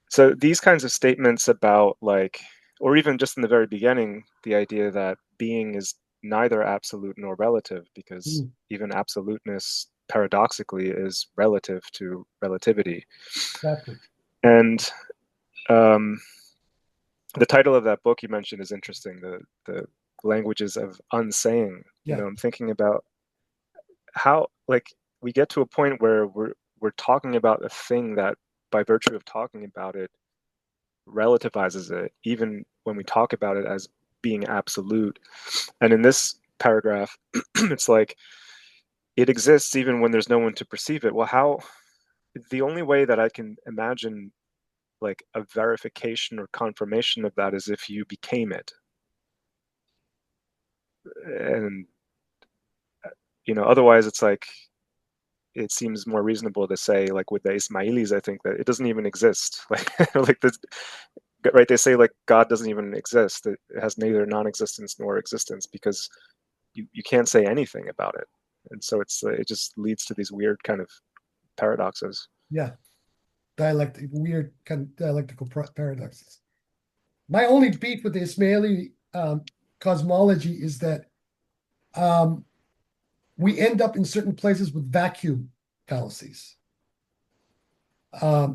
Speaker 4: So these kinds of statements about, like, or even just in the very beginning, the idea that being is neither absolute nor relative, because even absoluteness paradoxically is relative to relativity.
Speaker 1: Exactly.
Speaker 4: And the title of that book you mentioned is interesting. The languages of unsaying.
Speaker 1: Yeah.
Speaker 4: You know, I'm thinking about how, like, we get to a point where we're talking about a thing that, by virtue of talking about it, relativizes it, even when we talk about it as being absolute. And in this paragraph, it's like it exists even when there's no one to perceive it. Well, how? The only way that I can imagine like a verification or confirmation of that is if you became it. And you know, otherwise it's like, it seems more reasonable to say, like with the Ismailis, I think that it doesn't even exist. Like this, right? They say like God doesn't even exist. It has neither non-existence nor existence, because you can't say anything about it. And so it just leads to these weird kind of paradoxes.
Speaker 1: Yeah. Weird kind of dialectical paradoxes. My only beef with the Ismaili cosmology is that we end up in certain places with vacuum fallacies.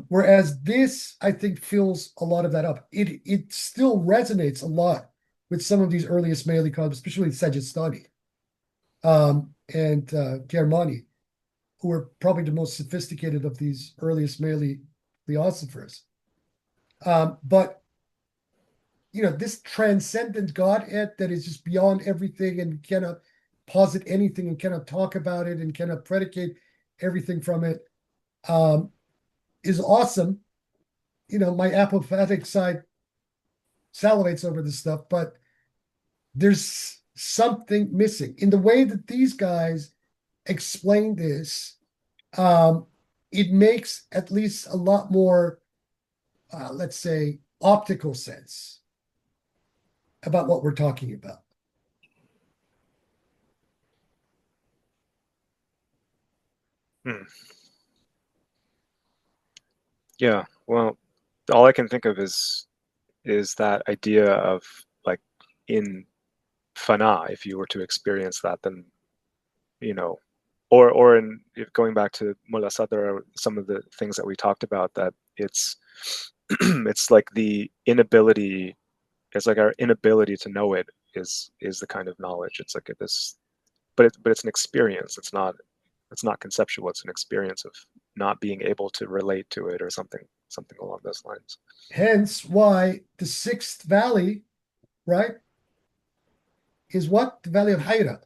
Speaker 1: Whereas this, I think, fills a lot of that up. It still resonates a lot with some of these early Ismaili cosmologies, especially Sajistani. and Germani, who were probably the most sophisticated of these earliest Malay theosophers. But this transcendent Godhead that is just beyond everything and cannot posit anything and cannot talk about it and cannot predicate everything from it, is awesome. My apophatic side salivates over this stuff, but there's something missing in the way that these guys explain this. It makes at least a lot more, let's say, optical sense about what we're talking about.
Speaker 4: Yeah, well, all I can think of is that idea of like in fana, if you were to experience that, then or in if going back to Mullah Sadr, some of the things that we talked about, that it's it's like the inability, it's like our inability to know it is the kind of knowledge. It's like this, but it's an experience. It's not conceptual. It's an experience of not being able to relate to it or something along those lines.
Speaker 1: Hence why the sixth valley, right, is what? The valley of Hayra,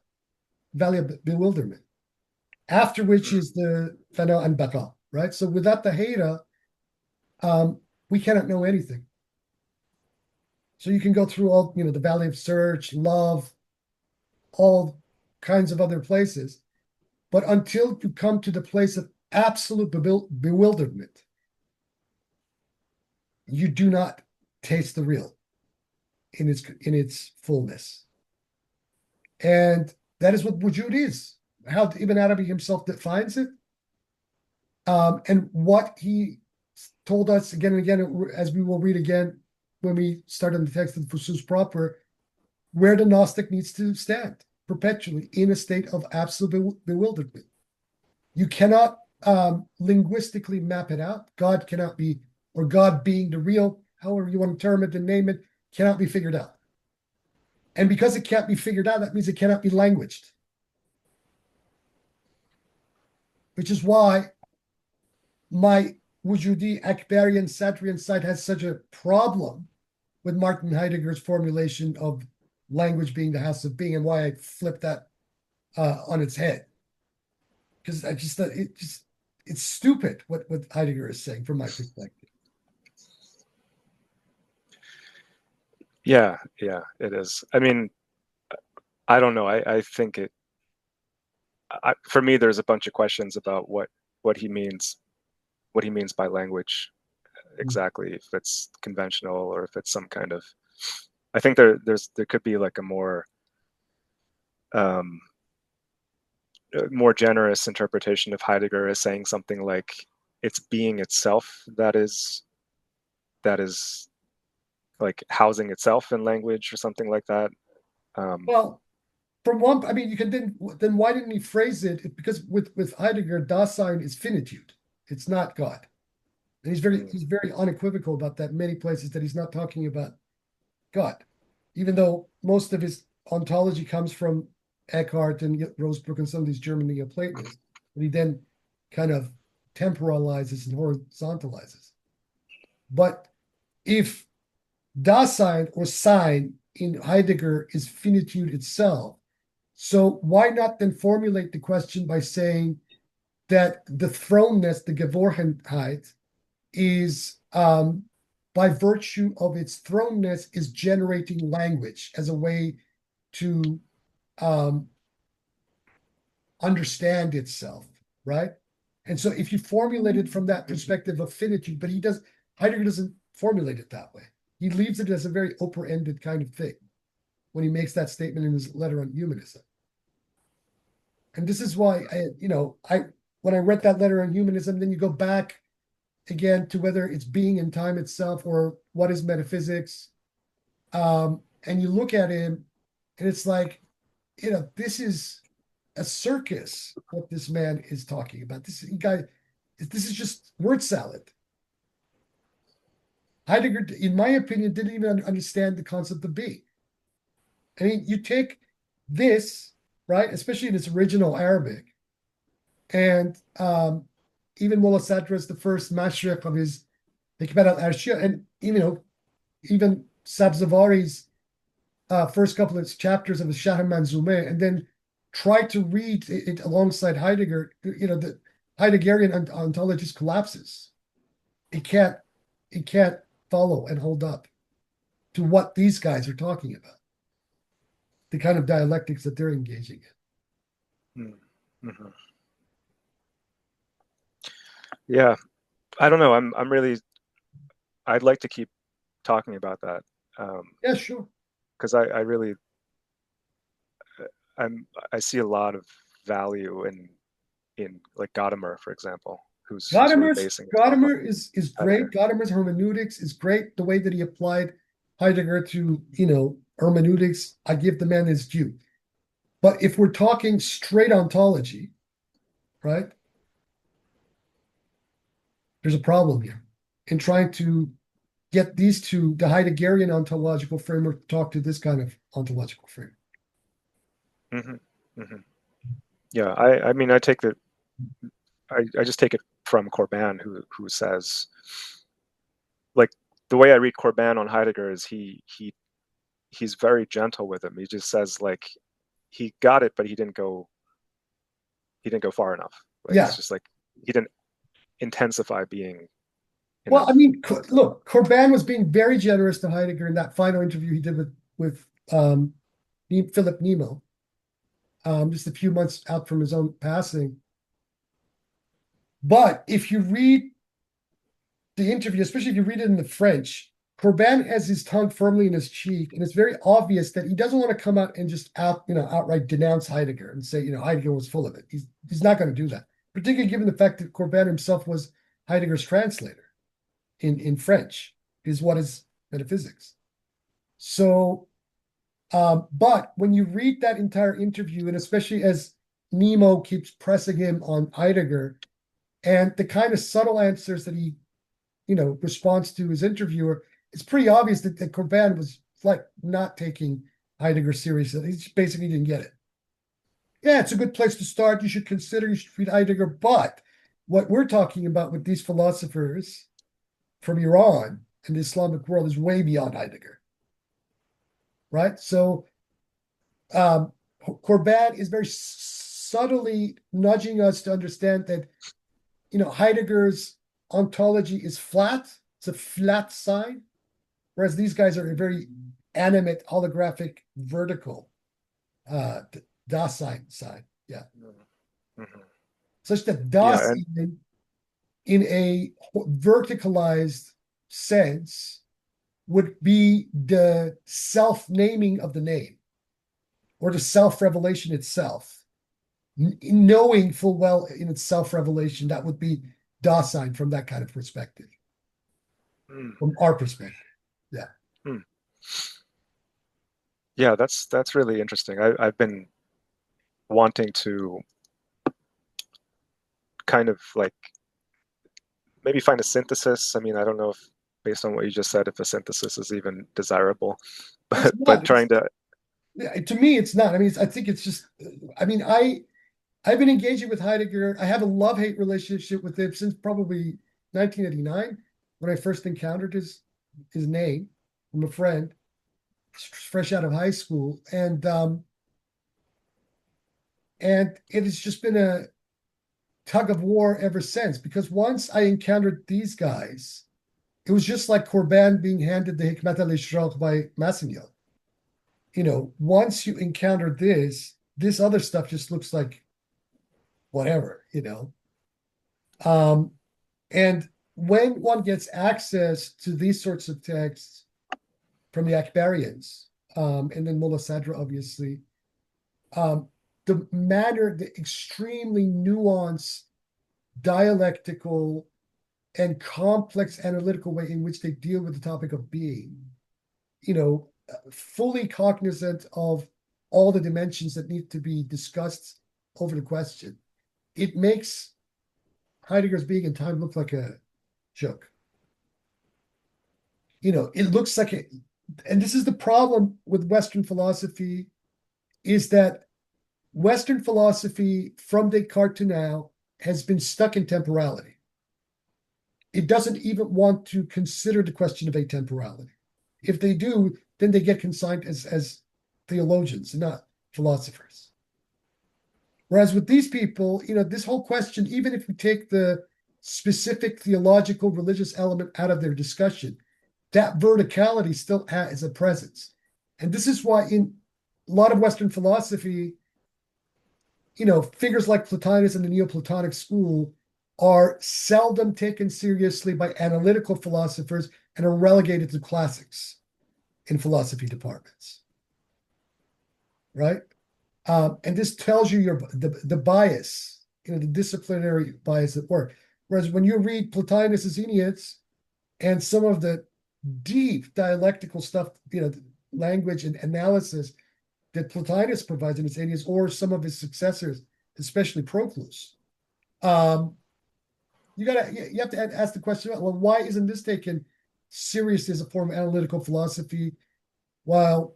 Speaker 1: valley of bewilderment, after which is the Fana and Baqa, right? So without the Hayra, we cannot know anything. So you can go through all, the valley of search, love, all kinds of other places. But until you come to the place of absolute bewilderment, you do not taste the real in its fullness. And that is what wujud is, how Ibn Arabi himself defines it. And what he told us again and again, as we will read again when we start on the text of the fusus proper, where the Gnostic needs to stand perpetually in a state of absolute bewilderment. You cannot linguistically map it out. God cannot be, or God being the real, however you want to term it and name it, cannot be figured out. And because it can't be figured out, that means it cannot be languaged. Which is why my Wujudi Akbarian Satrian side has such a problem with Martin Heidegger's formulation of language being the house of being, and why I flipped that on its head. Because I just thought it's stupid what Heidegger is saying from my perspective.
Speaker 4: Yeah, it is. I mean, I don't know. I think for me, there's a bunch of questions about what he means by language exactly. If it's conventional or if it's some kind of, I think there could be like a more generous interpretation of Heidegger as saying something like it's being itself that is like housing itself in language or something like that.
Speaker 1: Well, from one, I mean, you can then why didn't he phrase it? Because with Heidegger, Dasein is finitude. It's not God. And he's very unequivocal about that in many places, that he's not talking about God, even though most of his ontology comes from Eckhart and Rosebrook and some of these German Neoplatonists, but he then kind of temporalizes and horizontalizes. But if Dasein or Sein in Heidegger is finitude itself, so why not then formulate the question by saying that the thrownness, the Geworhenheit, is by virtue of its thrownness is generating language as a way to understand itself, right? And so if you formulate it from that perspective of finitude, but Heidegger doesn't formulate it that way. He leaves it as a very open-ended kind of thing when he makes that statement in his letter on humanism. And this is why when I read that letter on humanism, then you go back again to whether it's being in time itself or what is metaphysics. And you look at him and it's like, this is a circus, what this man is talking about. This is just word salad. Heidegger, in my opinion, didn't even understand the concept of being. I mean, you take this right? Especially in its original Arabic. And even Mullah Sadr is the first mashriq of his Hikmat al-Arshia, and even Sabzavari's first couple of chapters of the Shah Manzumeh, and then try to read it alongside Heidegger. The Heideggerian ontology just collapses. It can't follow and hold up to what these guys are talking about, the kind of dialectics that they're engaging in.
Speaker 4: Mm-hmm. Yeah, I don't know. I'm really. I'd like to keep talking about that.
Speaker 1: Yeah, sure.
Speaker 4: Because I really, I see a lot of value in like Gadamer, for example, who's sort of basing
Speaker 1: Gadamer is great. Gadamer's hermeneutics is great. The way that he applied Heidegger to hermeneutics, I give the man his due. But if we're talking straight ontology, right? There's a problem here in trying to get these two, the Heideggerian ontological framework, to talk to this kind of ontological framework.
Speaker 4: Mm-hmm. Mm-hmm. Yeah, I mean, I take that. I just take it from Corbin, who says, like, the way I read Corbin on Heidegger is he's very gentle with him. He just says, like, he got it, but he didn't go far enough. Like,
Speaker 1: Yeah.
Speaker 4: It's just like he didn't intensify being.
Speaker 1: Well, I mean, look, Corbin was being very generous to Heidegger in that final interview he did with Philip Nemo, just a few months out from his own passing. But if you read the interview, especially if you read it in the French, Corbin has his tongue firmly in his cheek, and it's very obvious that he doesn't want to come out and just outright denounce Heidegger and say, Heidegger was full of it. He's not going to do that, particularly given the fact that Corbin himself was Heidegger's translator in French, is what is metaphysics. So, but when you read that entire interview, and especially as Nemo keeps pressing him on Heidegger, and the kind of subtle answers that he responds to his interviewer, it's pretty obvious that Corbin was like not taking Heidegger seriously. He just basically didn't get it. Yeah, it's a good place to start. You should read Heidegger. But what we're talking about with these philosophers from Iran and the Islamic world is way beyond Heidegger. Right? So Corbin is very subtly nudging us to understand that, Heidegger's ontology is flat. It's a flat sign, whereas these guys are a very animate, holographic, vertical Dasein sign. Yeah.
Speaker 4: Mm-hmm.
Speaker 1: Such that Dasein, in a verticalized sense, would be the self-naming of the name, or the self-revelation itself. Knowing full well in its self-revelation, that would be Dasein from that kind of perspective. From our perspective. Yeah.
Speaker 4: Yeah, that's really interesting. I've been wanting to kind of like maybe find a synthesis. I mean, I don't know if, based on what you just said, if a synthesis is even desirable, but trying to.
Speaker 1: To me, it's not. I mean, I think it's just. I mean, I've been engaging with Heidegger. I have a love-hate relationship with him since probably 1989, when I first encountered his name from a friend, fresh out of high school, and it has just been a tug of war ever since. Because once I encountered these guys, it was just like Corbin being handed the Hikmat al-Ishraq by Massignon. Once you encounter this other stuff just looks like whatever, and when one gets access to these sorts of texts from the Akbarians, and then Mullah Sadr, obviously, the extremely nuanced, dialectical, and complex analytical way in which they deal with the topic of being, fully cognizant of all the dimensions that need to be discussed over the question, it makes Heidegger's being in time look like a joke. It looks like and this is the problem with Western philosophy, is that Western philosophy from Descartes to now has been stuck in temporality. It doesn't even want to consider the question of atemporality. If they do, then they get consigned as theologians, not philosophers. Whereas with these people, this whole question, even if we take the specific theological religious element out of their discussion, that verticality still has a presence. And this is why in a lot of Western philosophy, figures like Plotinus and the Neoplatonic school are seldom taken seriously by analytical philosophers and are relegated to classics in philosophy departments, right? And this tells you the bias, the disciplinary bias at work. Whereas when you read Plotinus's Aeneas and some of the deep dialectical stuff, language and analysis that Plotinus provides in his Aeneas, or some of his successors, especially Proclus, you have to ask the question, well, why isn't this taken seriously as a form of analytical philosophy, while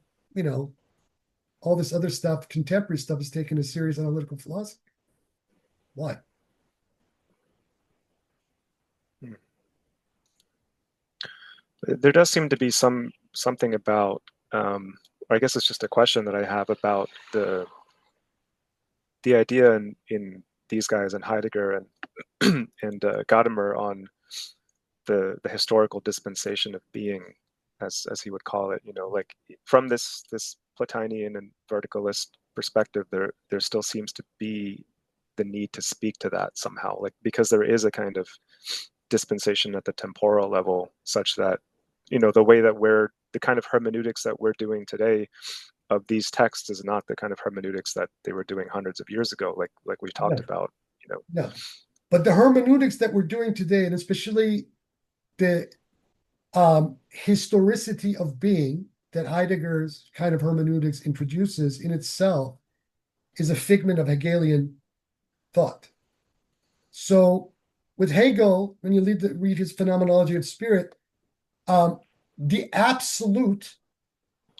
Speaker 1: all this other stuff, contemporary stuff, is taken as serious analytical philosophy? Why?
Speaker 4: There does seem to be something about, or I guess it's just a question that I have about the idea in these guys and Heidegger and Gadamer on the historical dispensation of being, as he would call it. Like from this Plotinian and verticalist perspective, there still seems to be the need to speak to that somehow, like because there is a kind of dispensation at the temporal level, such that the way that the kind of hermeneutics that we're doing today of these texts is not the kind of hermeneutics that they were doing hundreds of years ago, like we talked about.
Speaker 1: No, but the hermeneutics that we're doing today, and especially the historicity of being that Heidegger's kind of hermeneutics introduces in itself, is a figment of Hegelian thought. So with Hegel, when you read his Phenomenology of Spirit, the absolute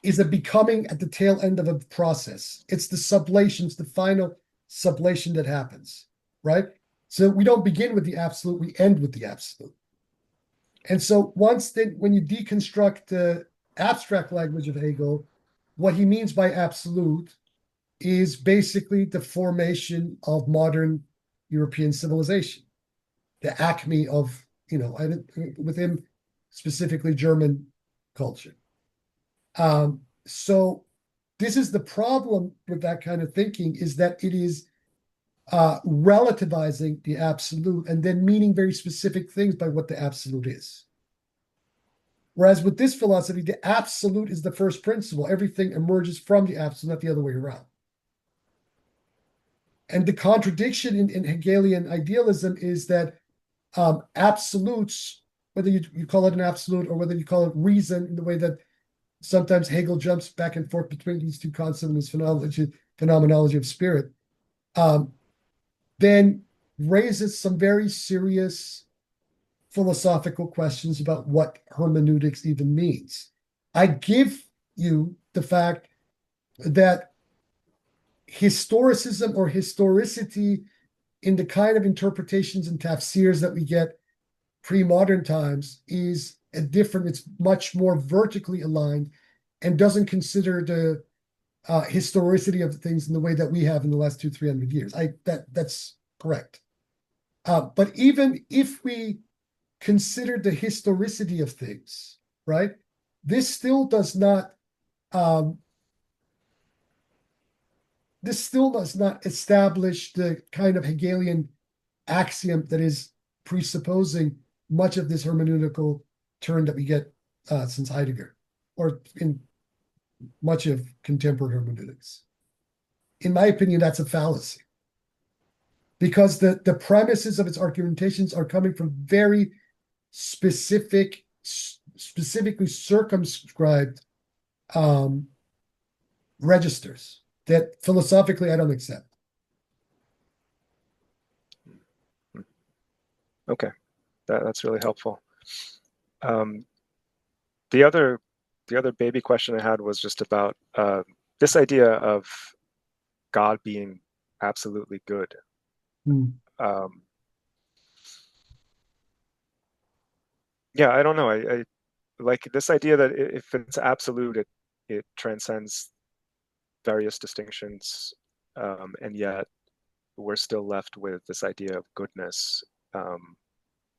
Speaker 1: is a becoming at the tail end of a process. It's the sublation, it's the final sublation that happens, right? So we don't begin with the absolute, we end with the absolute. And so when you deconstruct the abstract language of Hegel, what he means by absolute is basically the formation of modern European civilization, the acme of, with him specifically German culture. So this is the problem with that kind of thinking, is that it is relativizing the absolute and then meaning very specific things by what the absolute is. Whereas with this philosophy, the absolute is the first principle. Everything emerges from the absolute, not the other way around. And the contradiction in Hegelian idealism is that absolutes, whether you call it an absolute or whether you call it reason, in the way that sometimes Hegel jumps back and forth between these two concepts in his phenomenology of spirit, then raises some very serious philosophical questions about what hermeneutics even means. I give you the fact that historicism or historicity in the kind of interpretations and tafsirs that we get pre-modern times is it's much more vertically aligned and doesn't consider the historicity of things in the way that we have in the last 200-300 years. That's correct. But even if we consider the historicity of things, right, this still does not establish the kind of Hegelian axiom that is presupposing much of this hermeneutical turn that we get since Heidegger, or in much of contemporary hermeneutics. In my opinion, that's a fallacy, because the premises of its argumentations are coming from very specifically circumscribed registers that philosophically I don't accept.
Speaker 4: Okay, that's really helpful. The other baby question I had was just about this idea of God being absolutely good.
Speaker 1: Hmm.
Speaker 4: Yeah, I don't know. I like this idea that if it's absolute, it transcends various distinctions, and yet we're still left with this idea of goodness,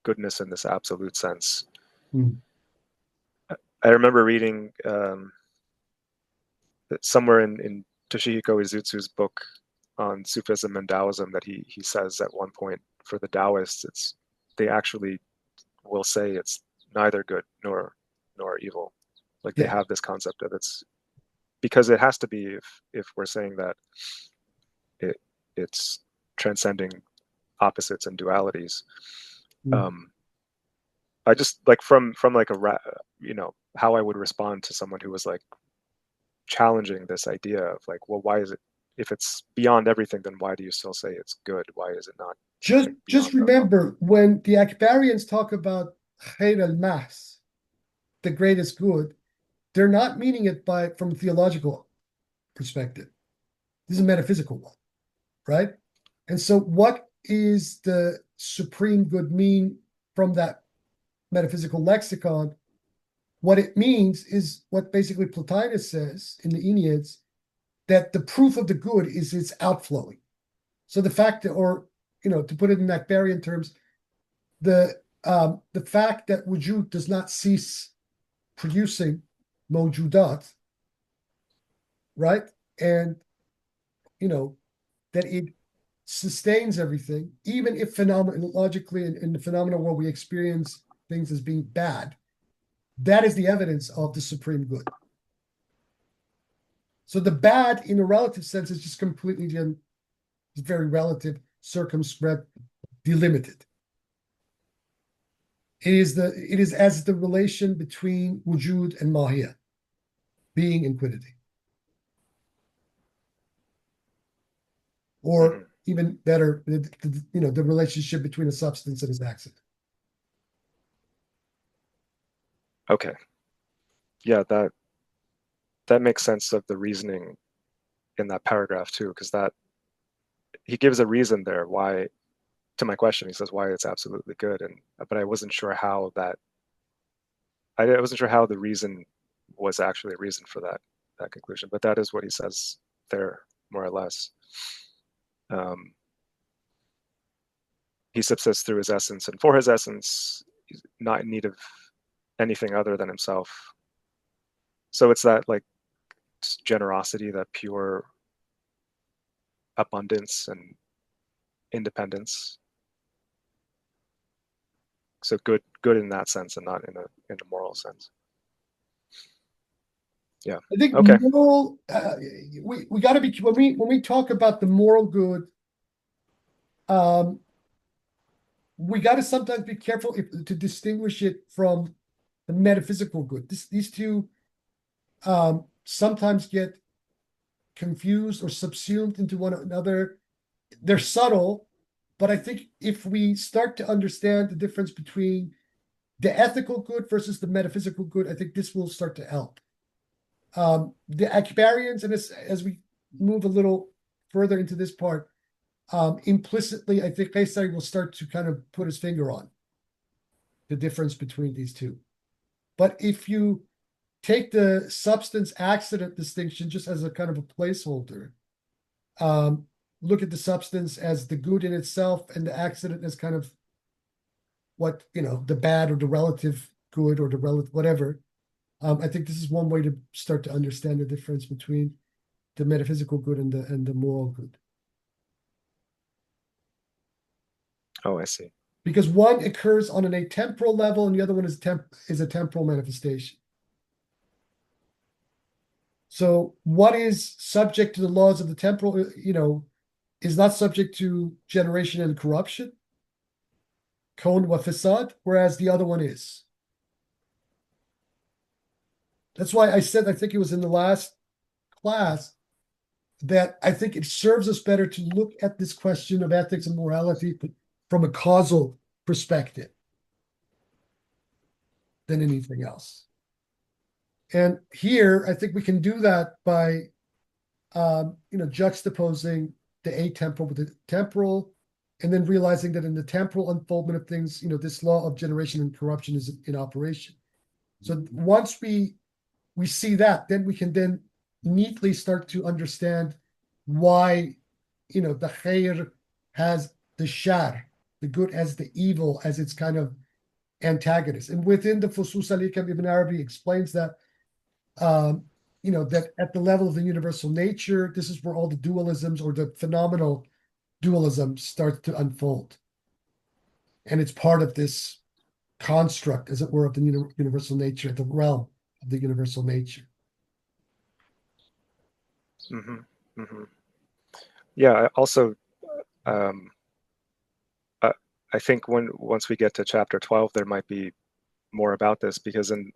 Speaker 4: goodness in this absolute sense.
Speaker 1: Hmm.
Speaker 4: I remember reading that somewhere in Toshihiko Izutsu's book on Sufism and Taoism that he says at one point for the Taoists, they actually will say it's neither good nor evil. Like they
Speaker 1: Yeah.
Speaker 4: have this concept of it's because it has to be if we're saying that it's transcending opposites and dualities.
Speaker 1: Hmm.
Speaker 4: I just like from like how I would respond to someone who was like challenging this idea of like, well, why is it, if it's beyond everything, then why do you still say it's good? Why is it not something
Speaker 1: Just
Speaker 4: beyond them?
Speaker 1: remember when the Akbarians talk about Khair al-Mas, the greatest good, they're not meaning it from a theological perspective. This is a metaphysical one, right? And so what is the supreme good mean from that metaphysical lexicon? What it means is what basically Plotinus says in the Enneads, that the proof of the good is its outflowing. So the fact that, or to put it in Akbarian terms, the fact that wujud does not cease producing mawjudat, right? And that it sustains everything, even if phenomenologically in the phenomenal world we experience things as being bad. That is the evidence of the supreme good. So the bad in a relative sense is just completely very relative, circumscribed, delimited. It is as the relation between wujud and mahiyya, being and quiddity. Or even better, the relationship between a substance and its accident.
Speaker 4: Okay. Yeah, that makes sense of the reasoning in that paragraph too, because that he gives a reason there why, to my question, he says why it's absolutely good, but I wasn't sure how I wasn't sure how the reason was actually a reason for that conclusion, but that is what he says there, more or less. He subsists through his essence, and for his essence, he's not in need of anything other than himself. So it's that like generosity, that pure abundance and independence. So good in that sense, and not in a moral sense. Yeah.
Speaker 1: I think
Speaker 4: Okay.
Speaker 1: moral. We got to be when we talk about the moral good. We got to sometimes be careful to distinguish it from the metaphysical good. These two sometimes get confused or subsumed into one another. They're subtle, but I think if we start to understand the difference between the ethical good versus the metaphysical good, I think this will start to help. The Akbarians, and as we move a little further into this part, implicitly, I think Qaysari will start to kind of put his finger on the difference between these two. But if you take the substance accident distinction just as a kind of a placeholder, look at the substance as the good in itself and the accident as kind of what, the bad or the relative good or the relative whatever. I think this is one way to start to understand the difference between the metaphysical good and the moral good.
Speaker 4: Oh, I see.
Speaker 1: Because one occurs on an atemporal level and the other one is a temporal manifestation. So what is subject to the laws of the temporal, is not subject to generation and corruption, kaun wa fasad, whereas the other one is. That's why I said, I think it was in the last class, that I think it serves us better to look at this question of ethics and morality from a causal perspective than anything else. And here, I think we can do that by juxtaposing the atemporal with the temporal, and then realizing that in the temporal unfoldment of things, this law of generation and corruption is in operation. So once we see that, then we can then neatly start to understand why, the khair has the shar, the good as the evil, as its kind of antagonist. And within the fusus al-hikam, Ibn Arabi explains that, that at the level of the universal nature, this is where all the dualisms or the phenomenal dualism starts to unfold. And it's part of this construct, as it were, of the universal nature, the realm of the universal nature.
Speaker 4: Mm-hmm. Mm-hmm. Yeah, I also, I think once we get to chapter 12, there might be more about this, because in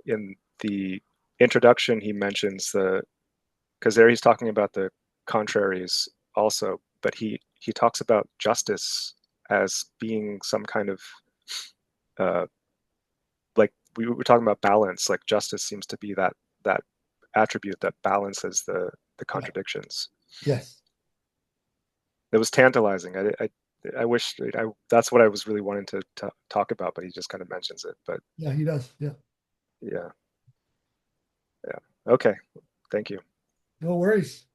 Speaker 4: the introduction he mentions because there he's talking about the contraries also, but he talks about justice as being some kind of like we were talking about balance. Like justice seems to be that attribute that balances the contradictions.
Speaker 1: Yes.
Speaker 4: It was tantalizing. I wish that's what I was really wanting to talk about, but he just kind of mentions it. But
Speaker 1: yeah, he does. Yeah.
Speaker 4: Okay. Thank you.
Speaker 1: No worries.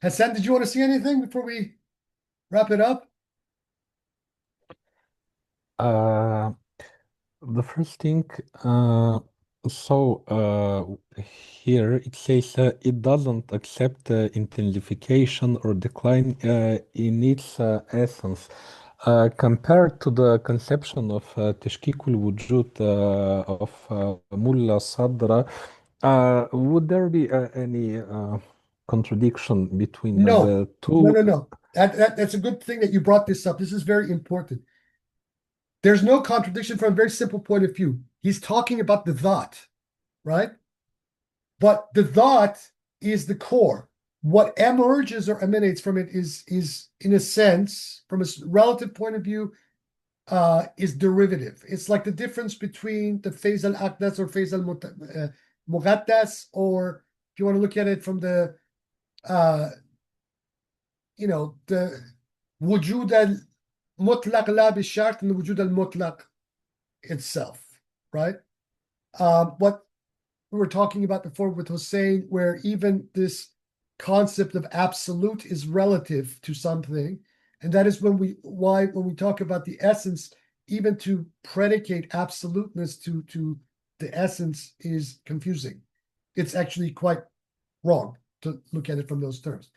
Speaker 1: Hassan, did you want to see anything before we wrap it up?
Speaker 5: The first thing, here it says it doesn't accept intensification or decline in its essence. Compared to the conception of Tashkikul Wujud of Mulla Sadra, would there be any contradiction between
Speaker 1: No.
Speaker 5: the two?
Speaker 1: No. That's a good thing that you brought this up. This is very important. There's no contradiction from a very simple point of view. He's talking about the thought, right? But the thought is the core. What emerges or emanates from it is in a sense, from a relative point of view, is derivative. It's like the difference between the Faiz al-Aqdas or Faiz al-Muqaddas, or if you want to look at it from the the wujud al-mutlaq la bishart and the wujud al-mutlaq itself, right? What we were talking about before with Hussein, where even this concept of absolute is relative to something, and that is when we talk about the essence, even to predicate absoluteness to the essence is confusing. It's actually quite wrong to look at it from those terms.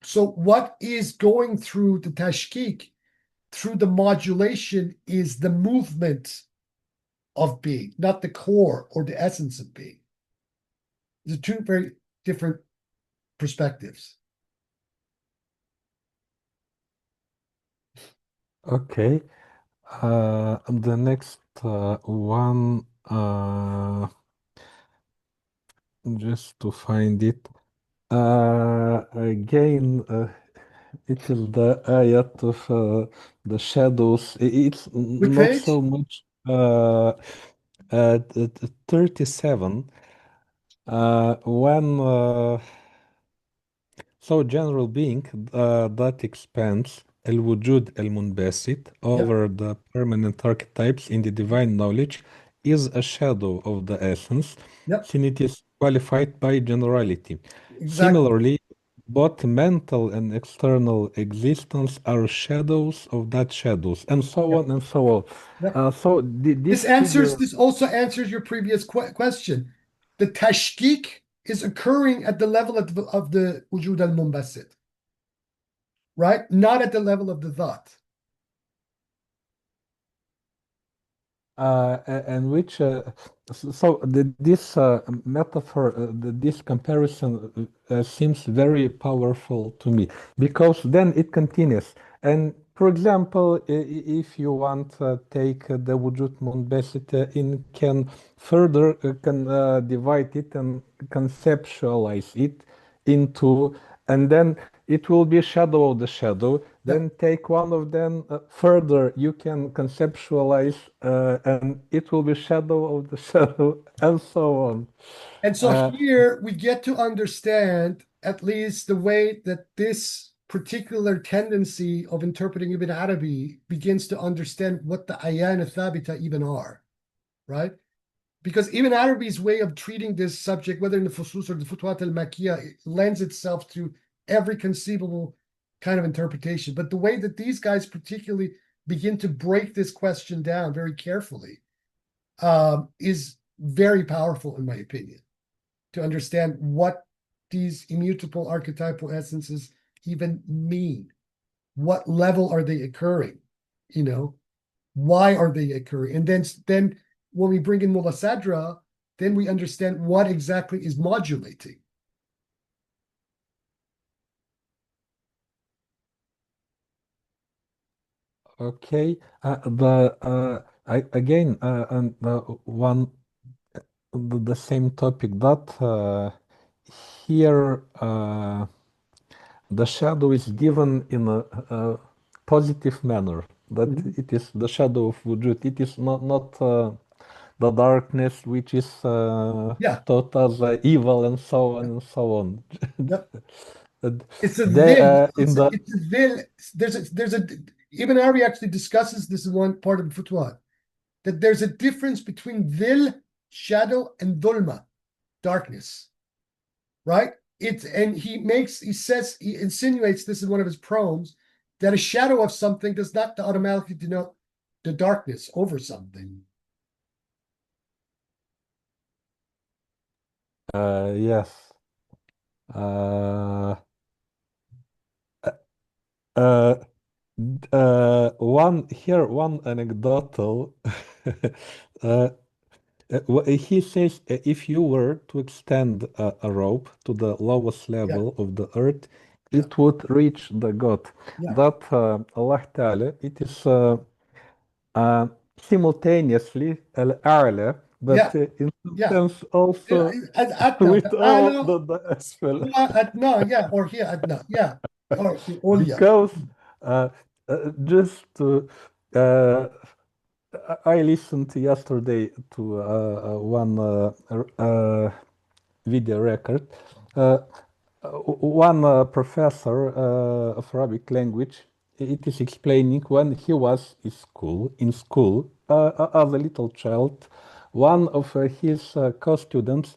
Speaker 1: So what is going through the tashkik, through the modulation, is the movement of being, not the core or the essence of being. These are two very different perspectives.
Speaker 5: Okay. The next one, just to find it. Again, it is the ayat of the shadows. It's
Speaker 1: Which
Speaker 5: not
Speaker 1: page?
Speaker 5: so much. 37. When general being that expands al-wujud al-munbasit over the permanent archetypes in the divine knowledge is a shadow of the essence,
Speaker 1: Yep.
Speaker 5: since it is qualified by generality.
Speaker 1: Exactly.
Speaker 5: Similarly, both mental and external existence are shadows of that shadows, and so on and so on.
Speaker 1: Yep.
Speaker 5: So this figure.
Speaker 1: This also answers your previous question. The tashkik is occurring at the level of the wujud al-munbasit, right? Not at the level of the thought.
Speaker 5: And which this metaphor, this comparison seems very powerful to me, because then it continues. And for example, if you want to take the wujud munbasit can further divide it and conceptualize it into, and then it will be shadow of the shadow. Then take one of them further, you can conceptualize, and it will be shadow of the shadow, and so on.
Speaker 1: And so here we get to understand at least the way that this particular tendency of interpreting Ibn Arabi begins to understand what the ayan thabita even are, right? Because Ibn Arabi's way of treating this subject, whether in the fusus or the futuhat al-Makkiyah, lends itself to every conceivable kind of interpretation. But the way that these guys particularly begin to break this question down very carefully is very powerful, in my opinion, to understand what these immutable archetypal essences even mean. What level are they occurring? Why are they occurring? And then when we bring in Mullasadra, then we understand what exactly is modulating.
Speaker 5: Okay. Again, and the same topic that here the shadow is given in a positive manner. That it is the shadow of wujud. It is not the darkness which is taught as evil and so on and so on.
Speaker 1: Yep.
Speaker 5: And
Speaker 1: It's a
Speaker 5: they
Speaker 1: vil.
Speaker 5: in the
Speaker 1: It's a vil. There's a Ibn Arabi actually discusses this in one part of the Futuhat, that there's a difference between vil, shadow, and dhulma, darkness, right? He insinuates this in one of his poems, that a shadow of something does not automatically denote the darkness over something.
Speaker 5: yes. One anecdotal. He says if you were to extend a rope to the lowest level of the earth, it would reach the God. That Allah Ta'ala, it is simultaneously al-a'la, but in some sense also with all the asfal.
Speaker 1: Adna, or here adna, or ulya.
Speaker 5: Because just I listened yesterday to one video record. One professor of Arabic language, it is explaining when he was in school as a little child, one of his co-students,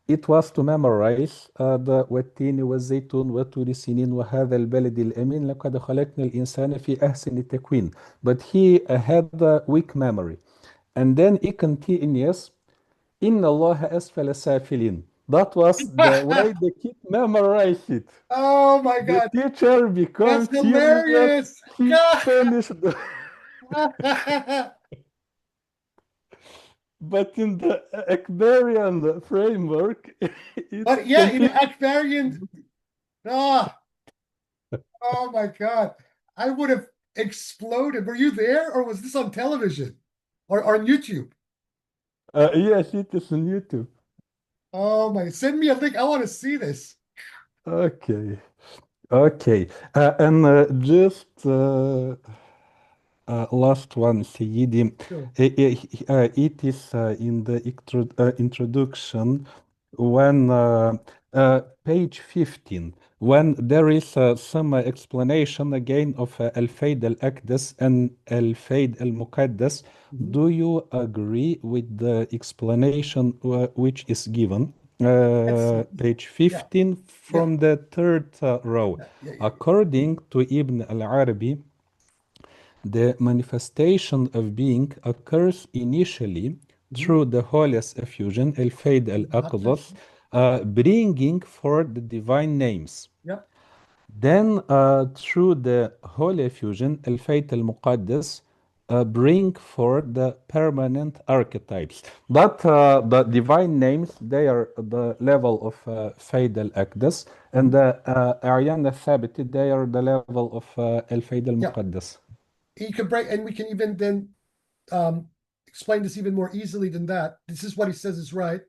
Speaker 5: it was to memorize the والتين والزيتون وطور سينين وهذا البلد الأمين لقد خلقنا الإنسان في أحسن تقويم. But he had a weak memory. And then he continues, إن الله أسفل سافلين. That was the way the kid memorized it.
Speaker 1: Oh my God.
Speaker 5: The teacher becomes
Speaker 1: That's
Speaker 5: serious.
Speaker 1: hilarious.
Speaker 5: He finished. But in the Akbarian framework,
Speaker 1: But in Akbarian, oh my God, I would have exploded. Were you there, or was this on television or on YouTube?
Speaker 5: Yes, it is on YouTube.
Speaker 1: Oh my! Send me a link. I want to see this.
Speaker 5: Okay. And just last one, Sayyidi.
Speaker 1: Sure.
Speaker 5: It is in the introduction when page 15, when there is some explanation again of Al-Fayd al-Aqdas and Al-Fayd al-Muqaddas. Do you agree with the explanation which is given? Page 15 from the third row. According to Ibn al-Arabi, the manifestation of being occurs initially through the holiest effusion, al-Fayd al-Aqdas, bringing forth the divine names. Then through the holy effusion, al-Fayd al-Muqaddas, bring forth the permanent archetypes. But the divine names, they are the level of Fayd al-Aqdas, and the A'yan al-Thabit, they are the level of al-Fayd al-Muqaddas.
Speaker 1: He could break, and we can even then explain this even more easily than that. This is what he says is right.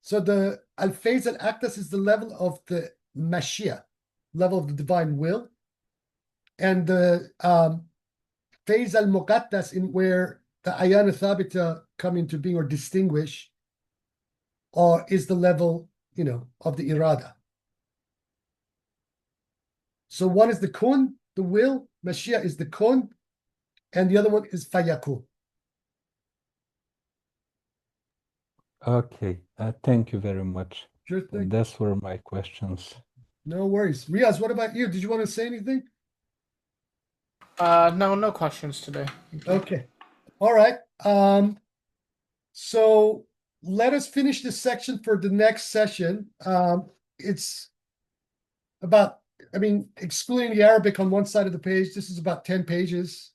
Speaker 1: So the al-Fayd al-Aqdas is the level of the Mashiach, level of the divine will, and the Fayd al-Muqaddas, in where the Ayan al-Thabita come into being or distinguish, or is the level of the Irada. So one is the kun, the will. Mashiach is the kun. And the other one is fayakun.
Speaker 5: Okay. Thank you very much.
Speaker 1: Sure thing.
Speaker 5: Those were my questions.
Speaker 1: No worries. Riaz, what about you? Did you want to say anything?
Speaker 6: No questions today.
Speaker 1: Okay. All right. So let us finish this section for the next session. It's about, excluding the Arabic on one side of the page, this is about 10 pages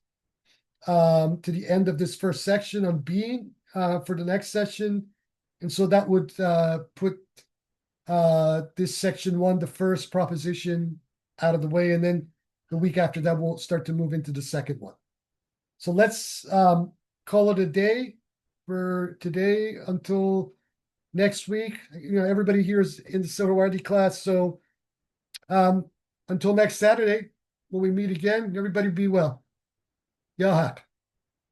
Speaker 1: to the end of this first section on being for the next session. And so that would put this section 1, the first proposition, out of the way. And then the week after that, we'll start to move into the second one. So let's call it a day for today until next week. Everybody here is in the Sohrawardi class. So until next Saturday, when we meet again, everybody be well. Yahak.